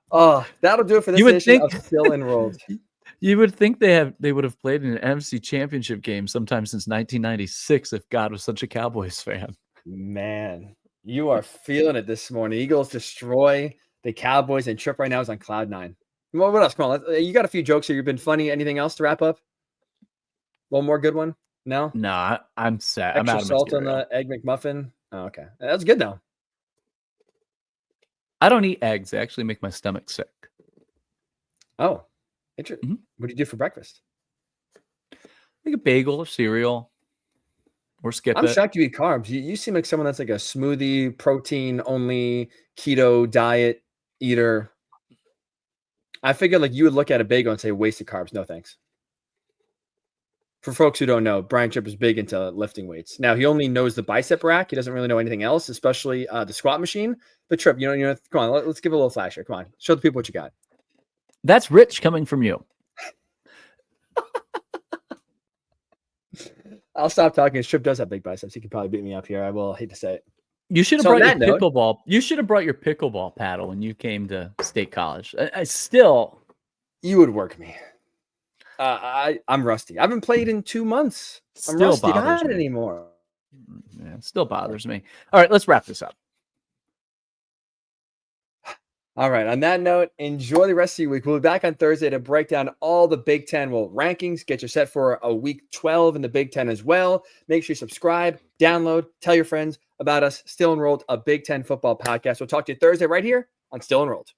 Oh, that'll do it for this edition of Still Enrolled. You would think they would have played in an NFC Championship game sometime since 1996 if God was such a Cowboys fan. Man, you are feeling it this morning. Eagles destroy the Cowboys, and Tripp right now is on cloud 9. Well, what else? Come on, you got a few jokes here. You've been funny. Anything else to wrap up? One more good one? No? Nah, I'm set. Extra salt on the Egg McMuffin? Oh, okay. That's good, though. I don't eat eggs. They actually make my stomach sick. Oh, interesting. Mm-hmm. What do you do for breakfast? Like a bagel or cereal. Or skip it. I'm shocked you eat carbs. You seem like someone that's like a smoothie, protein-only, keto diet eater. I figured like you would look at a bagel and say wasted carbs. No, thanks. For folks who don't know, Brian Tripp is big into lifting weights. Now, he only knows the bicep rack. He doesn't really know anything else, especially the squat machine. But Tripp, come on, let's give it a little flash here. Come on, show the people what you got. That's rich coming from you. I'll stop talking. Tripp does have big biceps. He could probably beat me up here. I will hate to say it. You should have brought your pickleball. You should have brought your pickleball paddle when you came to State College. You would work me. I'm rusty. I haven't played in 2 months. I'm still rusty. Bothers Not me. anymore. Yeah, it still bothers me. All right, let's wrap this up. All right. On that note, enjoy the rest of your week. We'll be back on Thursday to break down all the Big Ten rankings, get you set for a week 12 in the Big Ten as well. Make sure you subscribe, download, tell your friends about us. Still Enrolled, a Big Ten football podcast. We'll talk to you Thursday right here on Still Enrolled.